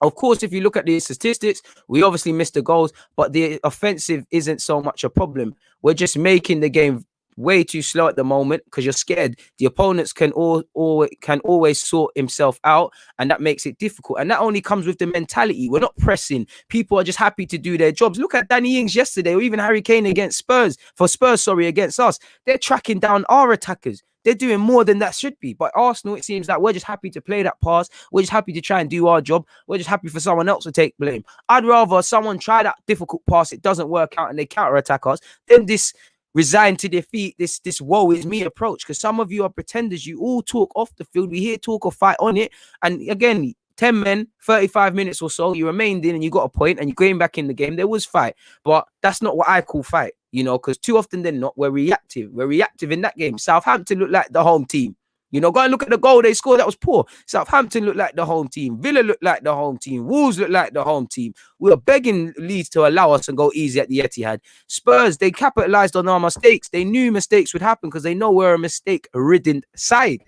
Of course, if you look at the statistics, we obviously missed the goals, but the offensive isn't so much a problem. We're just making the game way too slow at the moment because you're scared. The opponents can always sort himself out, and that makes it difficult. And that only comes with the mentality. We're not pressing. People are just happy to do their jobs. Look at Danny Ings yesterday, or even Harry Kane against against us. They're tracking down our attackers. They're doing more than that should be. But Arsenal, it seems like we're just happy to play that pass. We're just happy to try and do our job. We're just happy for someone else to take blame. I'd rather someone try that difficult pass, it doesn't work out, and they counter-attack us, than this resigned to defeat, this woe is me approach. Because some of you are pretenders. You all talk off the field. We hear talk or fight on it. And again, 10 men, 35 minutes or so, you remained in and you got a point and you're going back in the game. There was fight. But that's not what I call fight, you know, because too often than not, we're reactive. We're reactive in that game. Southampton looked like the home team. You know, go and look at the goal they scored. That was poor. Southampton looked like the home team. Villa looked like the home team. Wolves looked like the home team. We were begging Leeds to allow us and go easy at the Etihad. Spurs, they capitalized on our mistakes. They knew mistakes would happen because they know we're a mistake-ridden side.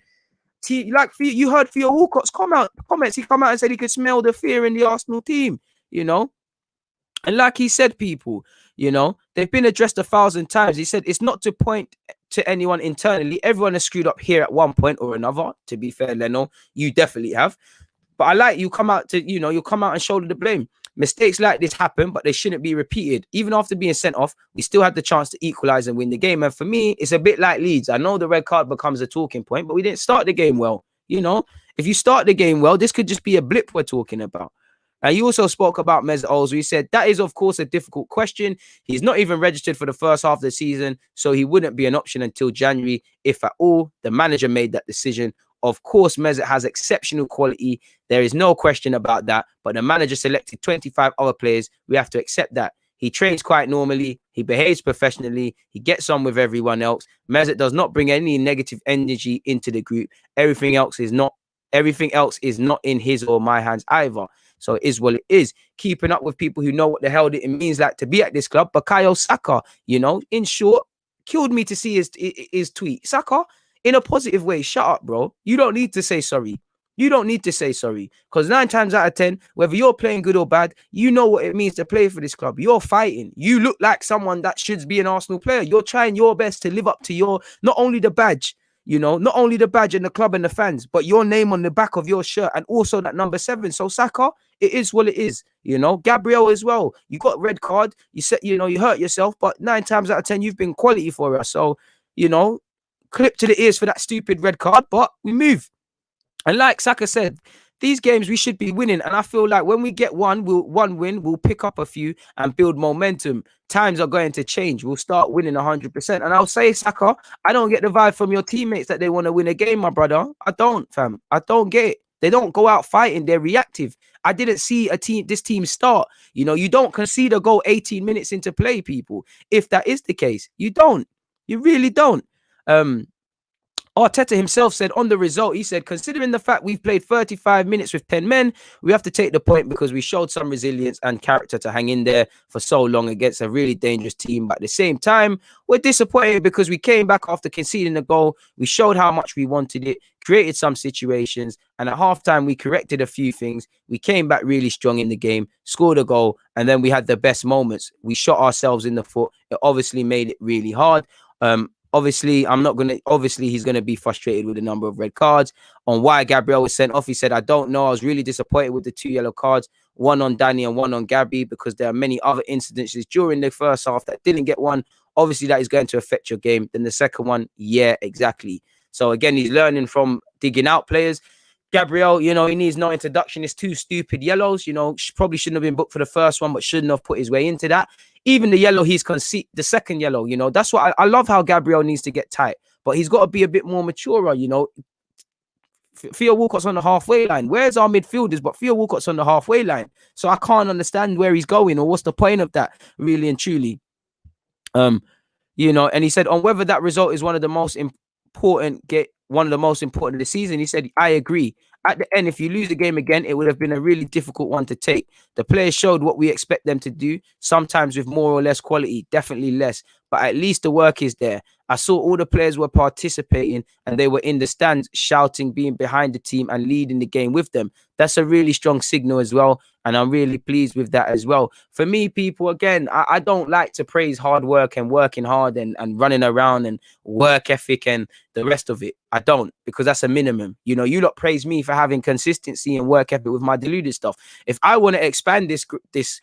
Like you heard Theo Walcott's comments. He come out and said he could smell the fear in the Arsenal team, you know. And like he said, people, you know, they've been addressed 1,000 times. He said it's not to point to anyone internally. Everyone has screwed up here at one point or another. To be fair, Leno, you definitely have. But I like you come out to, you know, you come out and shoulder the blame. Mistakes like this happen, but they shouldn't be repeated. Even after being sent off, we still had the chance to equalize and win the game. And for me, it's a bit like Leeds. I know the red card becomes a talking point, but we didn't start the game well. You know, if you start the game well, this could just be a blip we're talking about. And you also spoke about Mesut Ozil. He said that is, of course, a difficult question. He's not even registered for the first half of the season, so he wouldn't be an option until January, if at all. The manager made that decision. Of course, Mesut has exceptional quality. There is no question about that. But the manager selected 25 other players. We have to accept that. He trains quite normally. He behaves professionally. He gets on with everyone else. Mesut does not bring any negative energy into the group. Everything else is not in his or my hands either. So it is what it is. Keeping up with people who know what the hell it means like to be at this club. Bukayo Saka, you know, in short, killed me to see his tweet. Saka, in a positive way, shut up, bro. You don't need to say sorry. You don't need to say sorry. Because 9 times out of 10, whether you're playing good or bad, you know what it means to play for this club. You're fighting. You look like someone that should be an Arsenal player. You're trying your best to live up to your, not only the badge, you know, not only the badge and the club and the fans, but your name on the back of your shirt and also that number 7. So Saka, it is what it is, you know. Gabriel as well. You got red card. You said, you know, you hurt yourself, but 9 times out of 10, you've been quality for us. So, you know, clip to the ears for that stupid red card, but we move. And like Saka said, these games we should be winning. And I feel like when we get one win, we'll pick up a few and build momentum. Times are going to change. We'll start winning 100%. And I'll say, Saka, I don't get the vibe from your teammates that they want to win a game, my brother. I don't, fam. I don't get it. They don't go out fighting. They're reactive. I didn't see this team start. You know, you don't concede a goal 18 minutes into play, people. If that is the case, you don't. You really don't. Arteta himself said on the result, he said, considering the fact we've played 35 minutes with 10 men, we have to take the point because we showed some resilience and character to hang in there for so long against a really dangerous team. But at the same time, we're disappointed because we came back after conceding the goal. We showed how much we wanted it, created some situations, and at halftime, we corrected a few things. We came back really strong in the game, scored a goal, and then we had the best moments. We shot ourselves in the foot. It obviously made it really hard. Obviously, he's going to be frustrated with the number of red cards. On why Gabriel was sent off, he said, I don't know. I was really disappointed with the 2 yellow cards, one on Danny and one on Gabby, because there are many other incidences during the first half that didn't get one. Obviously, that is going to affect your game. Then the second one, yeah, exactly. So again, he's learning from digging out players. Gabriel, you know, he needs no introduction. It's 2 stupid yellows. You know, probably shouldn't have been booked for the first one, but shouldn't have put his way into that. Even the yellow he's conceded, the second yellow, you know, that's what I love how Gabriel needs to get tight, but he's got to be a bit more mature, you know. Theo Walcott's on the halfway line. Where's our midfielders? But Theo Walcott's on the halfway line. So I can't understand where he's going or what's the point of that, really and truly. You know, and he said on whether that result is one of the most important of the season. He said, I agree. At the end, if you lose the game again, it would have been a really difficult one to take. The players showed what we expect them to do, sometimes with more or less quality, definitely less, but at least the work is there. I saw all the players were participating and they were in the stands shouting, being behind the team and leading the game with them. That's a really strong signal as well. And I'm really pleased with that as well. For me, people, again, I don't like to praise hard work and working hard and running around and work ethic and the rest of it. I don't, because that's a minimum. You know, you lot praise me for having consistency and work ethic with my Deluded stuff. If I want to expand this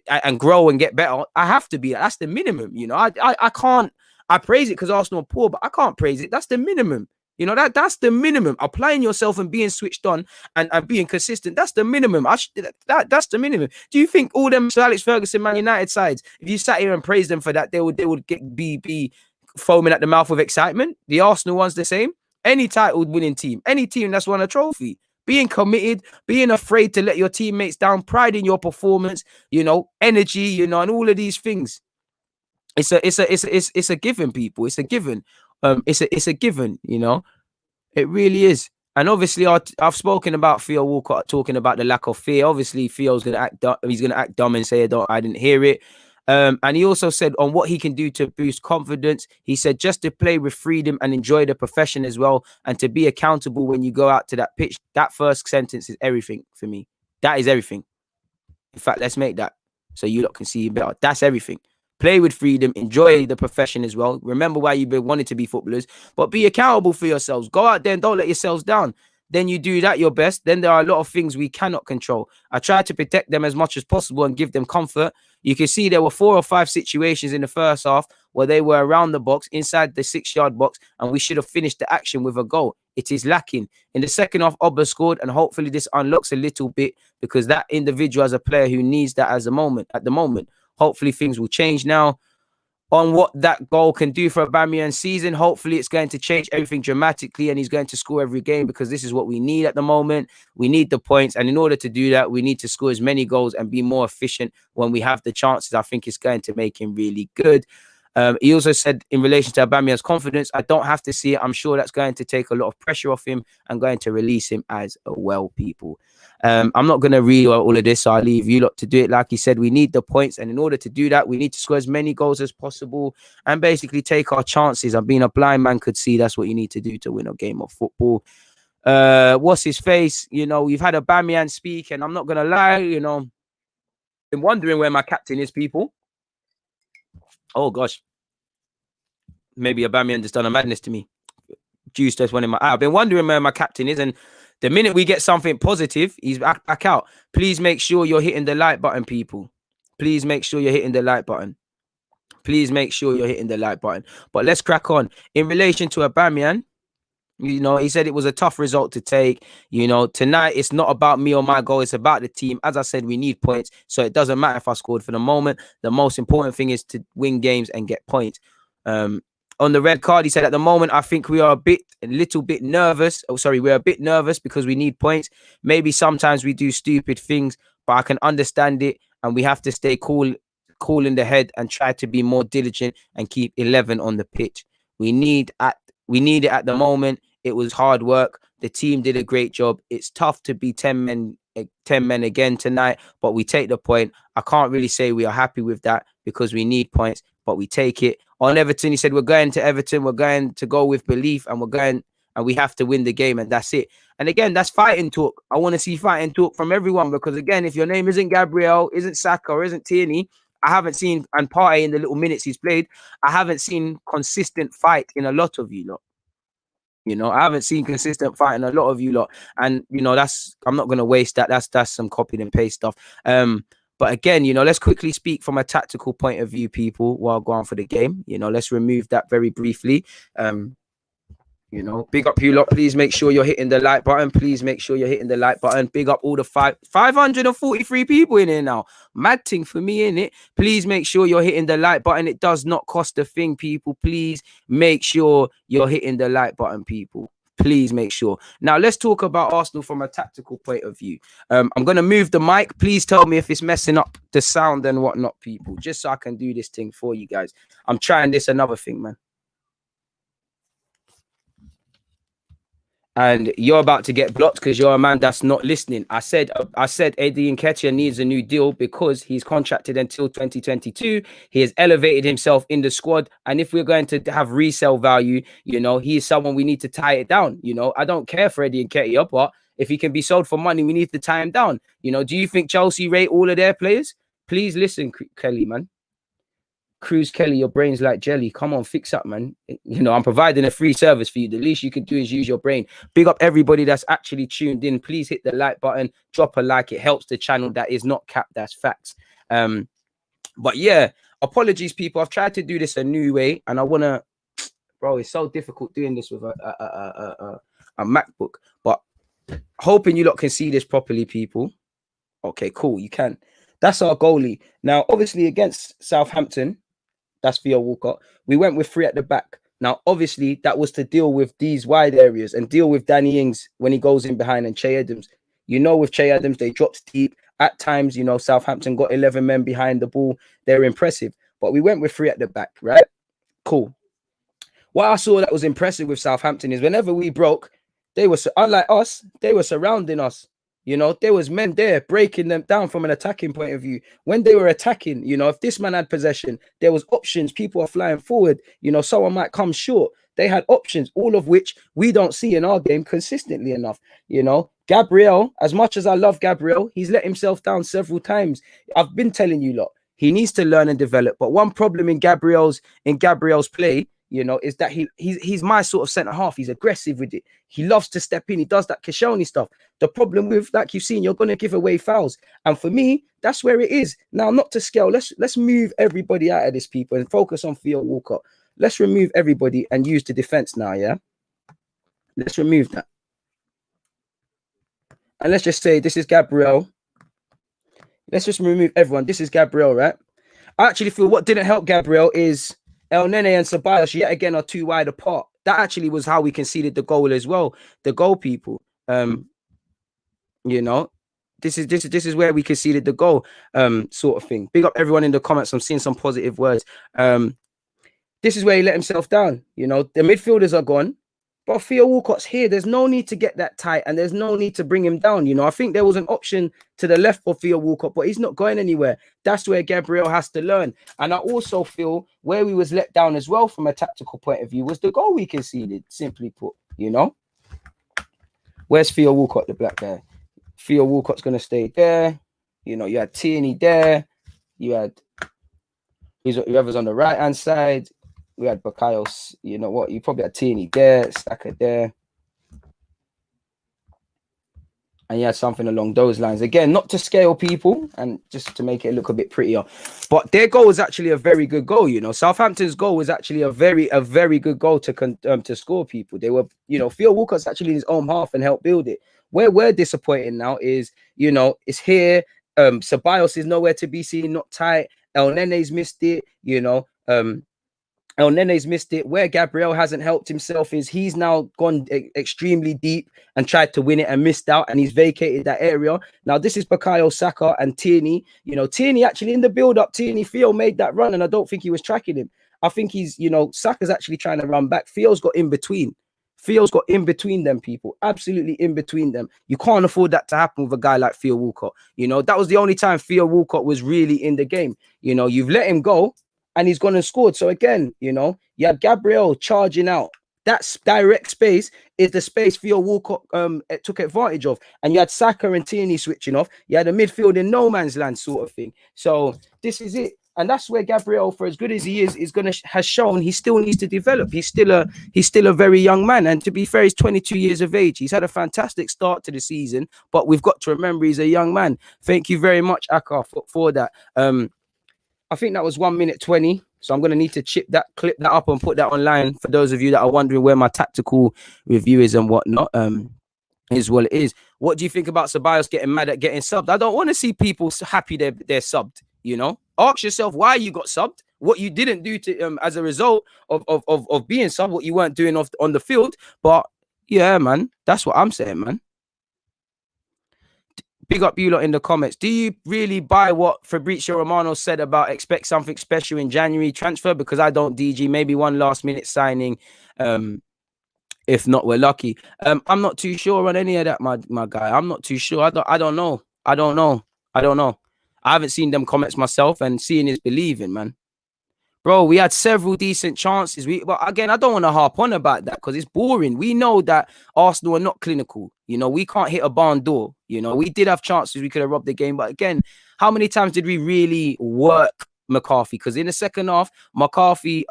and grow and get better, I have to be. That's the minimum. You know, I can't. I praise it because Arsenal are poor, but I can't praise it. That's the minimum. You know, that's the minimum. Applying yourself and being switched on and being consistent, that's the minimum. That's the minimum. Do you think all them Sir Alex Ferguson Man United sides, if you sat here and praised them for that, they would be foaming at the mouth with excitement? The Arsenal one's the same. Any title winning team, any team that's won a trophy, being committed, being afraid to let your teammates down, pride in your performance, you know, energy, you know, and all of these things. It's a given, people. It's a given. It's a given, you know. It really is. And obviously, I've spoken about Theo Walcott talking about the lack of fear. Obviously, Theo's gonna act dumb and say I didn't hear it. And he also said on what he can do to boost confidence. He said just to play with freedom and enjoy the profession as well, and to be accountable when you go out to that pitch. That first sentence is everything for me. That is everything. In fact, let's make that so you lot can see better. That's everything. Play with freedom, enjoy the profession as well. Remember why you've been wanting to be footballers, but be accountable for yourselves. Go out there and don't let yourselves down. Then you do that your best. Then there are a lot of things we cannot control. I try to protect them as much as possible and give them comfort. You can see there were 4 or 5 situations in the first half where they were around the box, inside the 6-yard box, and we should have finished the action with a goal. It is lacking. In the second half, Aubameyang scored, and hopefully this unlocks a little bit because that individual as a player who needs that at the moment. Hopefully things will change now on what that goal can do for Aubameyang's season. Hopefully it's going to change everything dramatically and he's going to score every game because this is what we need at the moment. We need the points. And in order to do that, we need to score as many goals and be more efficient when we have the chances. I think it's going to make him really good. He also said in relation to Aubameyang's confidence, I don't have to see it. I'm sure that's going to take a lot of pressure off him and going to release him as well, people. I'm not going to read all of this, so I'll leave you lot to do it. Like he said, we need the points, and in order to do that, we need to score as many goals as possible and basically take our chances. And being a blind man could see that's what you need to do to win a game of football. What's his face? You know, we've had Aubameyang speak, and I'm not going to lie, you know, been wondering where my captain is, people. Oh, gosh. Maybe Aubameyang just done a madness to me. Juice just went in my eye. I've been wondering where my captain is, and the minute we get something positive, he's back out. Please make sure you're hitting the like button, people. Please make sure you're hitting the like button. Please make sure you're hitting the like button. But let's crack on. In relation to Aubameyang, you know, he said it was a tough result to take. You know, tonight it's not about me or my goal. It's about the team. As I said, we need points. So it doesn't matter if I scored for the moment. The most important thing is to win games and get points. On the red card, he said, at the moment, I think we are a little bit nervous. Oh, sorry, we're a bit nervous because we need points. Maybe sometimes we do stupid things, but I can understand it. And we have to stay cool in the head and try to be more diligent and keep 11 on the pitch. We need it at the moment. It was hard work. The team did a great job. It's tough to be 10 men again tonight, but we take the point. I can't really say we are happy with that because we need points, but we take it. On Everton, he said, we're going to Everton. We're going to go with belief and we have to win the game, and that's it. And again, that's fighting talk. I want to see fighting talk from everyone because, again, if your name isn't Gabriel, isn't Saka, or isn't Tierney, I haven't seen, and Partey in the little minutes he's played, I haven't seen consistent fight in a lot of you lot. You know, I haven't seen consistent fight in a lot of you lot. And, you know, I'm not going to waste that. That's some copy and paste stuff. But again, you know, let's quickly speak from a tactical point of view, people, while going for the game. You know, let's remove that very briefly. You know, big up you lot. Please make sure you're hitting the like button. Please make sure you're hitting the like button. Big up all the 543 people in here now. Mad thing for me, in it. Please make sure you're hitting the like button. It does not cost a thing, people. Please make sure you're hitting the like button, people. Please make sure. Now, let's talk about Arsenal from a tactical point of view. I'm going to move the mic. Please tell me if it's messing up the sound and whatnot, people, just so I can do this thing for you guys. I'm trying this another thing, man. And you're about to get blocked because you're a man that's not listening. I said Eddie Nketiah needs a new deal because he's contracted until 2022. He has elevated himself in the squad. And if we're going to have resale value, you know, he is someone we need to tie it down. You know, I don't care for Eddie Nketiah, but if he can be sold for money, we need to tie him down. You know, do you think Chelsea rate all of their players? Please listen, Kelly, man. Cruz Kelly, your brain's like jelly. Come on, fix up, man. You know, I'm providing a free service for you. The least you can do is use your brain. Big up everybody that's actually tuned in. Please hit the like button, drop a like. It helps the channel. That is not cap, that's facts. But yeah, apologies, people. I've tried to do this a new way, and I wanna, bro. It's so difficult doing this with a MacBook. But hoping you lot can see this properly, people. Okay, cool. You can. That's our goalie. Now, obviously, against Southampton. That's Theo Walcott. We went with 3 at the back. Now, obviously, that was to deal with these wide areas and deal with Danny Ings when he goes in behind and Che Adams. You know, with Che Adams, they dropped deep. At times, you know, Southampton got 11 men behind the ball. They're impressive. But we went with 3 at the back, right? Cool. What I saw that was impressive with Southampton is whenever we broke, they were, unlike us, they were surrounding us. You know, there was men there breaking them down from an attacking point of view. When they were attacking, you know, if this man had possession, there was options. People are flying forward. You know, someone might come short. They had options, all of which we don't see in our game consistently enough. You know, Gabriel, as much as I love Gabriel, he's let himself down several times. I've been telling you lot, he needs to learn and develop. But one problem in Gabriel's play, you know, is that he's my sort of centre half. He's aggressive with it. He loves to step in. He does that Koscielny stuff. The problem with, like you've seen, you're going to give away fouls. And for me, that's where it is. Now, not to scale. Let's move everybody out of this, people, and focus on Theo Walcott. Let's remove everybody and use the defence now, yeah? Let's remove that. And let's just say this is Gabriel. Let's just remove everyone. This is Gabriel, right? I actually feel what didn't help Gabriel is El Nene and Ceballos yet again are too wide apart. That actually was how we conceded the goal as well. The goal, people. You know, this is where we conceded the goal, sort of thing. Big up everyone in the comments. I'm seeing some positive words. This is where he let himself down. You know, the midfielders are gone, but Theo Walcott's here. There's no need to get that tight, and there's no need to bring him down. You know, I think there was an option to the left for Theo Walcott, but he's not going anywhere. That's where Gabriel has to learn. And I also feel where we was let down as well from a tactical point of view was the goal we conceded, simply put, you know. Where's Theo Walcott, the black guy? Theo Walcott's going to stay there. You know, you had Tierney there. You had whoever's on the right-hand side. We had Bakayos. You know what? You probably had Tierney there, Saka there. And you had something along those lines. Again, not to scale, people, and just to make it look a bit prettier. But their goal was actually a very good goal, you know. Southampton's goal was actually a very good goal to score, people. They were, you know, Theo Walcott's actually in his own half and helped build it. Where we're disappointed now is, you know, it's here. Ceballos is nowhere to be seen, not tight. El Nene's missed it, you know. El Nene's missed it. Where Gabriel hasn't helped himself is he's now gone extremely deep and tried to win it and missed out, and he's vacated that area. Now, this is Bukayo Saka and Tierney. You know, Tierney actually in the build-up, Theo made that run, and I don't think he was tracking him. I think he's, you know, Saka's actually trying to run back. Theo's got in between. Theo's got in between them, people. Absolutely in between them. You can't afford that to happen with a guy like Theo Walcott. You know, that was the only time Theo Walcott was really in the game. You know, you've let him go, and he's gone and scored. So again, you know, you had Gabriel charging out. That direct space is the space Theo Walcott took advantage of. And you had Saka and Tierney switching off. You had a midfield in no man's land sort of thing. So this is it. And that's where Gabriel, for as good as he is has shown he still needs to develop. He's still a very young man. And to be fair, he's 22 years of age. He's had a fantastic start to the season, but we've got to remember he's a young man. Thank you very much, Aka, for that. I think that was 1 minute 20. So I'm going to need to clip that up and put that online for those of you that are wondering where my tactical review is and whatnot. Is what it is. What do you think about Ceballos getting mad at getting subbed? I don't want to see people happy they're subbed. You know, ask yourself why you got subbed, what you didn't do to as a result of being subbed, what you weren't doing on the field. But yeah, man, that's what I'm saying, man. Big up you lot in the comments. Do you really buy what Fabrizio Romano said about expect something special in January transfer? Because I don't, DG. Maybe one last minute signing. If not, we're lucky. I'm not too sure on any of that, my guy. I'm not too sure. I don't know. I haven't seen them comments myself, and seeing is believing, man. Bro, we had several decent chances. But again, I don't want to harp on about that because it's boring. We know that Arsenal are not clinical. You know, we can't hit a barn door. You know, we did have chances. We could have robbed the game. But again, how many times did we really work McCarthy? Because in the second half, McCarthy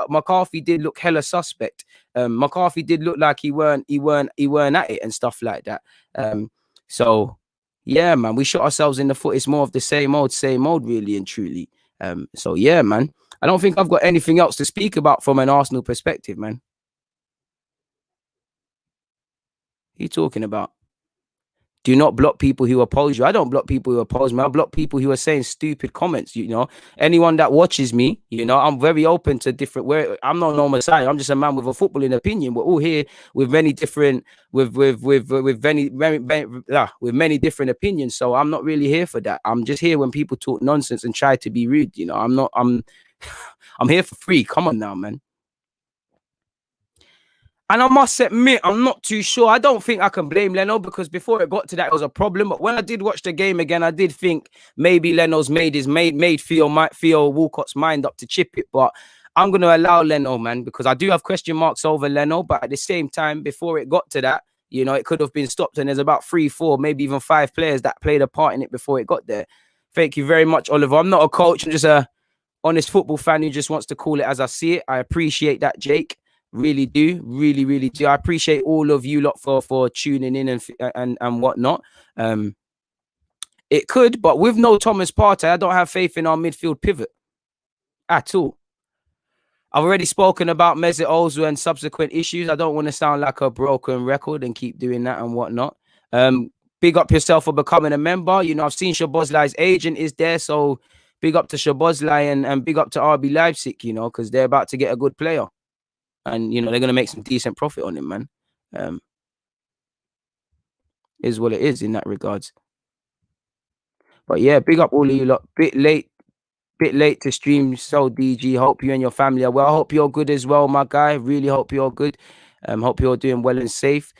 did look hella suspect. McCarthy did look like he weren't at it and stuff like that. So yeah, man, we shot ourselves in the foot. It's more of the same old, really and truly. So yeah, man. I don't think I've got anything else to speak about from an Arsenal perspective, man. What are you talking about? Do not block people who oppose you. I don't block people who oppose me. I block people who are saying stupid comments. You know, anyone that watches me, you know, I'm very open to different. I'm not no messiah. I'm just a man with a footballing opinion. We're all here with many different, with many different opinions. So I'm not really here for that. I'm just here when people talk nonsense and try to be rude. You know, I'm here for free. Come on now, man. And I must admit, I'm not too sure. I don't think I can blame Leno because before it got to that, it was a problem. But when I did watch the game again, I did think maybe Leno's made Theo Walcott's mind up to chip it. But I'm going to allow Leno, man, because I do have question marks over Leno. But at the same time, before it got to that, you know, it could have been stopped. And there's about 3, 4, maybe even 5 players that played a part in it before it got there. Thank you very much, Oliver. I'm not a coach. I'm just a honest football fan who just wants to call it as I see it. I appreciate that, Jake. Really do. I appreciate all of you lot for tuning in and whatnot. It could, but with no Thomas Partey, I don't have faith in our midfield pivot at all. I've already spoken about Mesut Ozil and subsequent issues. I don't want to sound like a broken record and keep doing that and whatnot. Big up yourself for becoming a member. You know, I've seen Szoboszlai's agent is there, so big up to Szoboszlai and big up to RB Leipzig, you know, because they're about to get a good player. And, you know, they're going to make some decent profit on him, man. Is what it is in that regards. But yeah, big up all of you lot. Bit late to stream. So DG, hope you and your family are well. I hope you're good as well, my guy. Really hope you're good. Hope you're doing well and safe.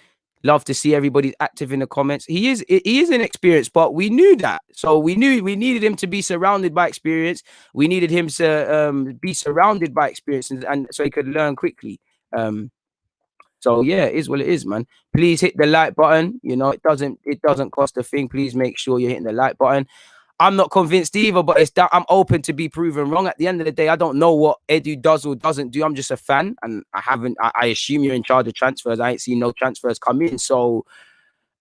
Love to see everybody active in the comments. He is inexperienced, but we knew that. So we knew we needed him to be surrounded by experience. We needed him to be surrounded by experience and so he could learn quickly. So yeah, it is what it is, man. Please hit the like button. You know, it doesn't cost a thing. Please make sure you're hitting the like button. I'm not convinced either, but it's that I'm open to be proven wrong. At the end of the day, I don't know what Edu does or doesn't do. I'm just a fan, and I assume you're in charge of transfers. I ain't seen no transfers come in, so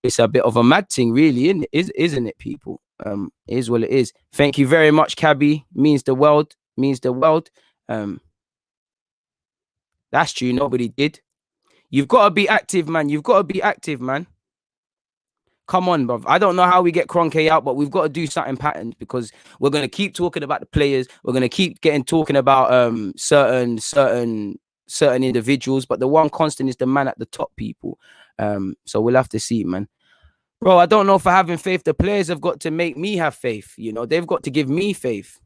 it's a bit of a mad thing, really, isn't it, people? It is what it is. Thank you very much, Cabby. Means the world. That's true. Nobody did. You've got to be active, man. Come on, bruv. I don't know how we get Kroenke out, but we've got to do something patterned because we're going to keep talking about the players. We're going to keep talking about certain individuals, but the one constant is the man at the top, people. So we'll have to see, man. Bro, I don't know for having faith. The players have got to make me have faith. You know, they've got to give me faith.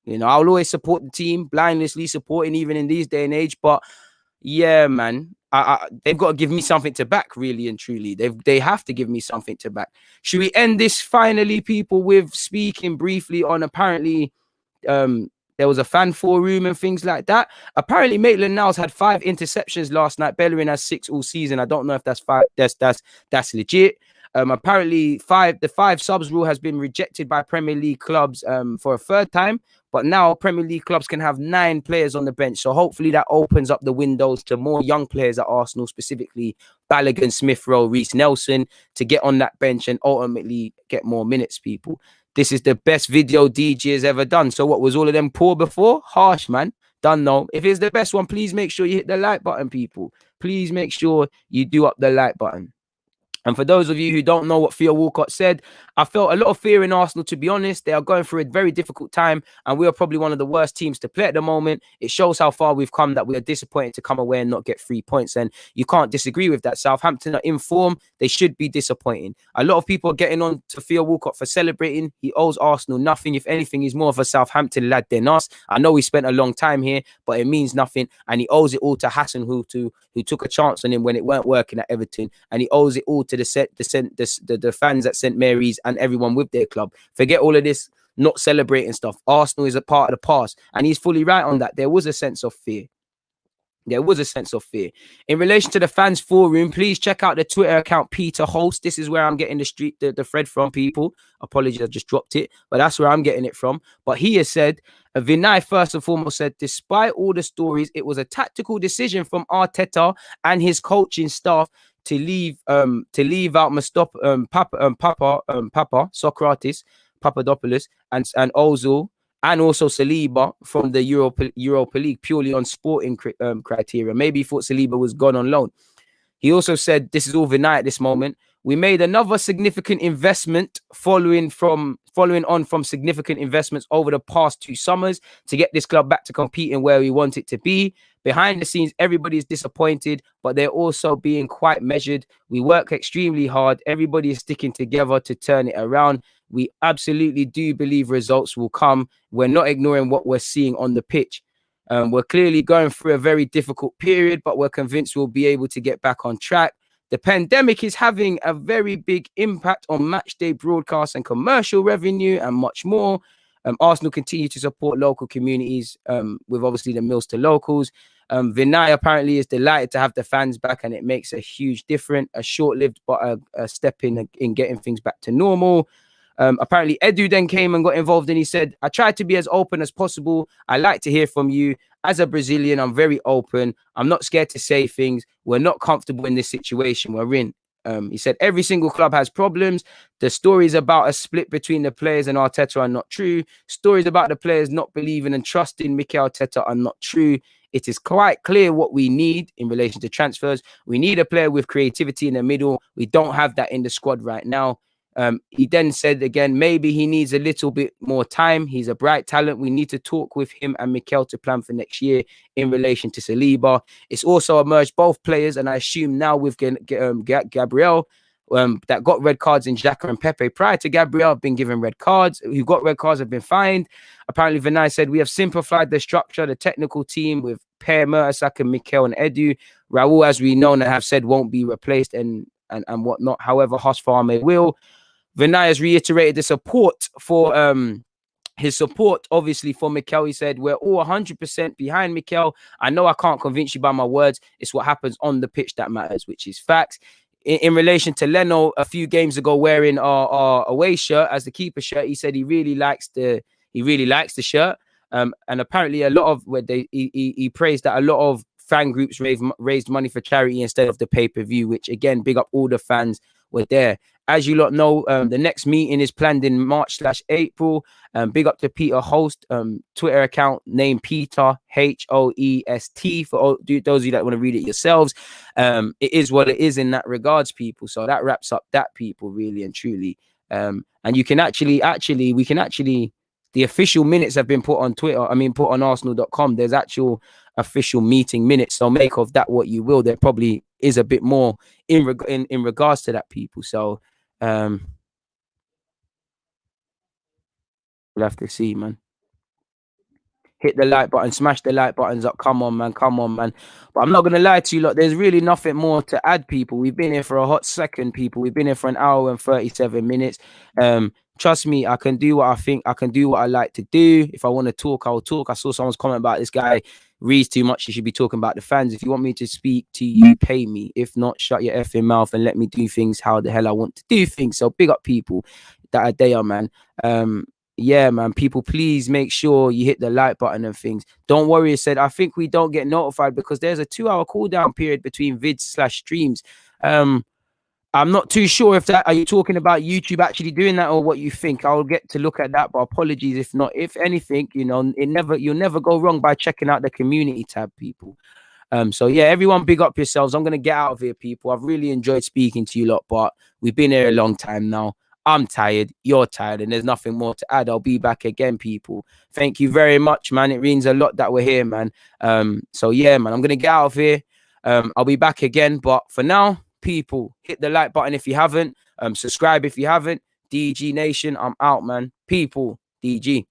You know, I'll always support the team, blindlessly supporting even in these day and age. But yeah, man. They've got to give me something to back, really and truly. They have to give me something to back. Should we end this finally, people, with speaking briefly on apparently there was a fan forum and things like that. Apparently, Maitland-Niles had 5 interceptions last night. Bellerin has 6 all season. I don't know if that's 5. That's legit. Apparently, the 5 subs rule has been rejected by Premier League clubs for a 3rd time. But now Premier League clubs can have 9 players on the bench. So hopefully that opens up the windows to more young players at Arsenal, specifically Balogun, Smith Rowe, Reece Nelson, to get on that bench and ultimately get more minutes, people. This is the best video DG has ever done. So what, was all of them poor before? Harsh, man. Done no. If it's the best one, please make sure you hit the like button, people. Please make sure you do up the like button. And for those of you who don't know what Theo Walcott said, I felt a lot of fear in Arsenal, to be honest. They are going through a very difficult time, and we are probably one of the worst teams to play at the moment. It shows how far we've come that we are disappointed to come away and not get 3 points. And you can't disagree with that. Southampton are in form. They should be disappointing. A lot of people are getting on to Theo Walcott for celebrating. He owes Arsenal nothing. If anything, he's more of a Southampton lad than us. I know he spent a long time here, but it means nothing. And he owes it all to Hassan, who took a chance on him when it weren't working at Everton. And he owes it all to the fans at St Mary's and everyone with their club. Forget all of this not celebrating stuff. Arsenal is a part of the past, and he's fully right on that. There was a sense of fear. There was a sense of fear. In relation to the fans forum, please check out the Twitter account Peter Host. This is where I'm getting the thread from, people. Apologies, I just dropped it, but that's where I'm getting it from. But he has said, Vinay first and foremost said, despite all the stories, it was a tactical decision from Arteta and his coaching staff to leave out Papa Socrates, Papadopoulos, and Ozil, and also Saliba from the Europa League purely on sporting criteria. Maybe he thought Saliba was gone on loan. He also said, this is all Vinay at this moment, we made another significant investment following on from significant investments over the past 2 summers to get this club back to competing where we want it to be. Behind the scenes, everybody is disappointed, but they're also being quite measured. We work extremely hard. Everybody is sticking together to turn it around. We absolutely do believe results will come. We're not ignoring what we're seeing on the pitch. We're clearly going through a very difficult period, but we're convinced we'll be able to get back on track. The pandemic is having a very big impact on matchday broadcast and commercial revenue and much more. Arsenal continue to support local communities with obviously the Meals to Locals. Vinay apparently is delighted to have the fans back, and it makes a huge difference, a short-lived but a step in getting things back to normal. Apparently Edu then came and got involved, and he said, I tried to be as open as possible. I like to hear from you. As a Brazilian, I'm very open. I'm not scared to say things. We're not comfortable in this situation we're in. He said, every single club has problems. The stories about a split between the players and Arteta are not true. Stories about the players not believing and trusting Mikel Arteta are not true. It is quite clear what we need in relation to transfers. We need a player with creativity in the middle. We don't have that in the squad right now. He then said again, maybe he needs a little bit more time. He's a bright talent. We need to talk with him and Mikel to plan for next year in relation to Saliba. It's also emerged both players, and I assume now with Gabriel, that got red cards in Xhaka and Pepe. Prior to Gabriel, have been given red cards. Who got red cards have been fined. Apparently, Vinay said, we have simplified the structure, the technical team with Per, Mertesacker, Mikel and Edu. Raul, as we know and have said, won't be replaced and whatnot. However, Hosfarme will. Vinay has reiterated the support for his support, obviously, for Mikel. He said, we're all 100% behind Mikel. I know I can't convince you by my words. It's what happens on the pitch that matters, which is facts. In relation to Leno, a few games ago, wearing our away shirt as the keeper shirt, he said he really likes the shirt. And apparently a lot of he praised that a lot of fan groups raised money for charity instead of the pay-per-view, which again, big up all the fans were there. As you lot know, the next meeting is planned in March/April. Big up to Peter Host, Twitter account named Peter Hoest for those of you that want to read it yourselves. It is what it is in that regards, people. So that wraps up that, people, really and truly. And you can actually, the official minutes have been put on Twitter. I mean, put on Arsenal.com. There's actual official meeting minutes. So make of that what you will. There probably is a bit more in regards to that, people. So we'll have to see, man. Hit the like button, smash the like buttons up. Come on, man. But I'm not going to lie to you, look, there's really nothing more to add, people. We've been here for a hot second, people. We've been here for an hour and 37 minutes. Trust me, I can do what I think. I can do what I like to do. If I want to talk, I'll talk. I saw someone's comment about this guy reads too much. You should be talking about the fans. If you want me to speak to you, pay me. If not, shut your effing mouth and let me do things how the hell I want to do things. So big up people that are there, man. Yeah, man, people, please make sure you hit the like button and things. Don't worry, I said, I think we don't get notified because there's a 2-hour cooldown period between vids/streams. I'm not too sure if that, are you talking about YouTube actually doing that or what you think? I'll get to look at that, but apologies if not. If anything, you know, you'll never go wrong by checking out the community tab, people. So yeah, everyone big up yourselves. I'm gonna get out of here, people. I've really enjoyed speaking to you lot, but we've been here a long time now. I'm tired, you're tired, and there's nothing more to add. I'll be back again, people. Thank you very much, man. It means a lot that we're here, man. So yeah, man, I'm gonna get out of here. I'll be back again, but for now, people, hit the like button if you haven't. Subscribe if you haven't. DG Nation, I'm out, man. People, DG.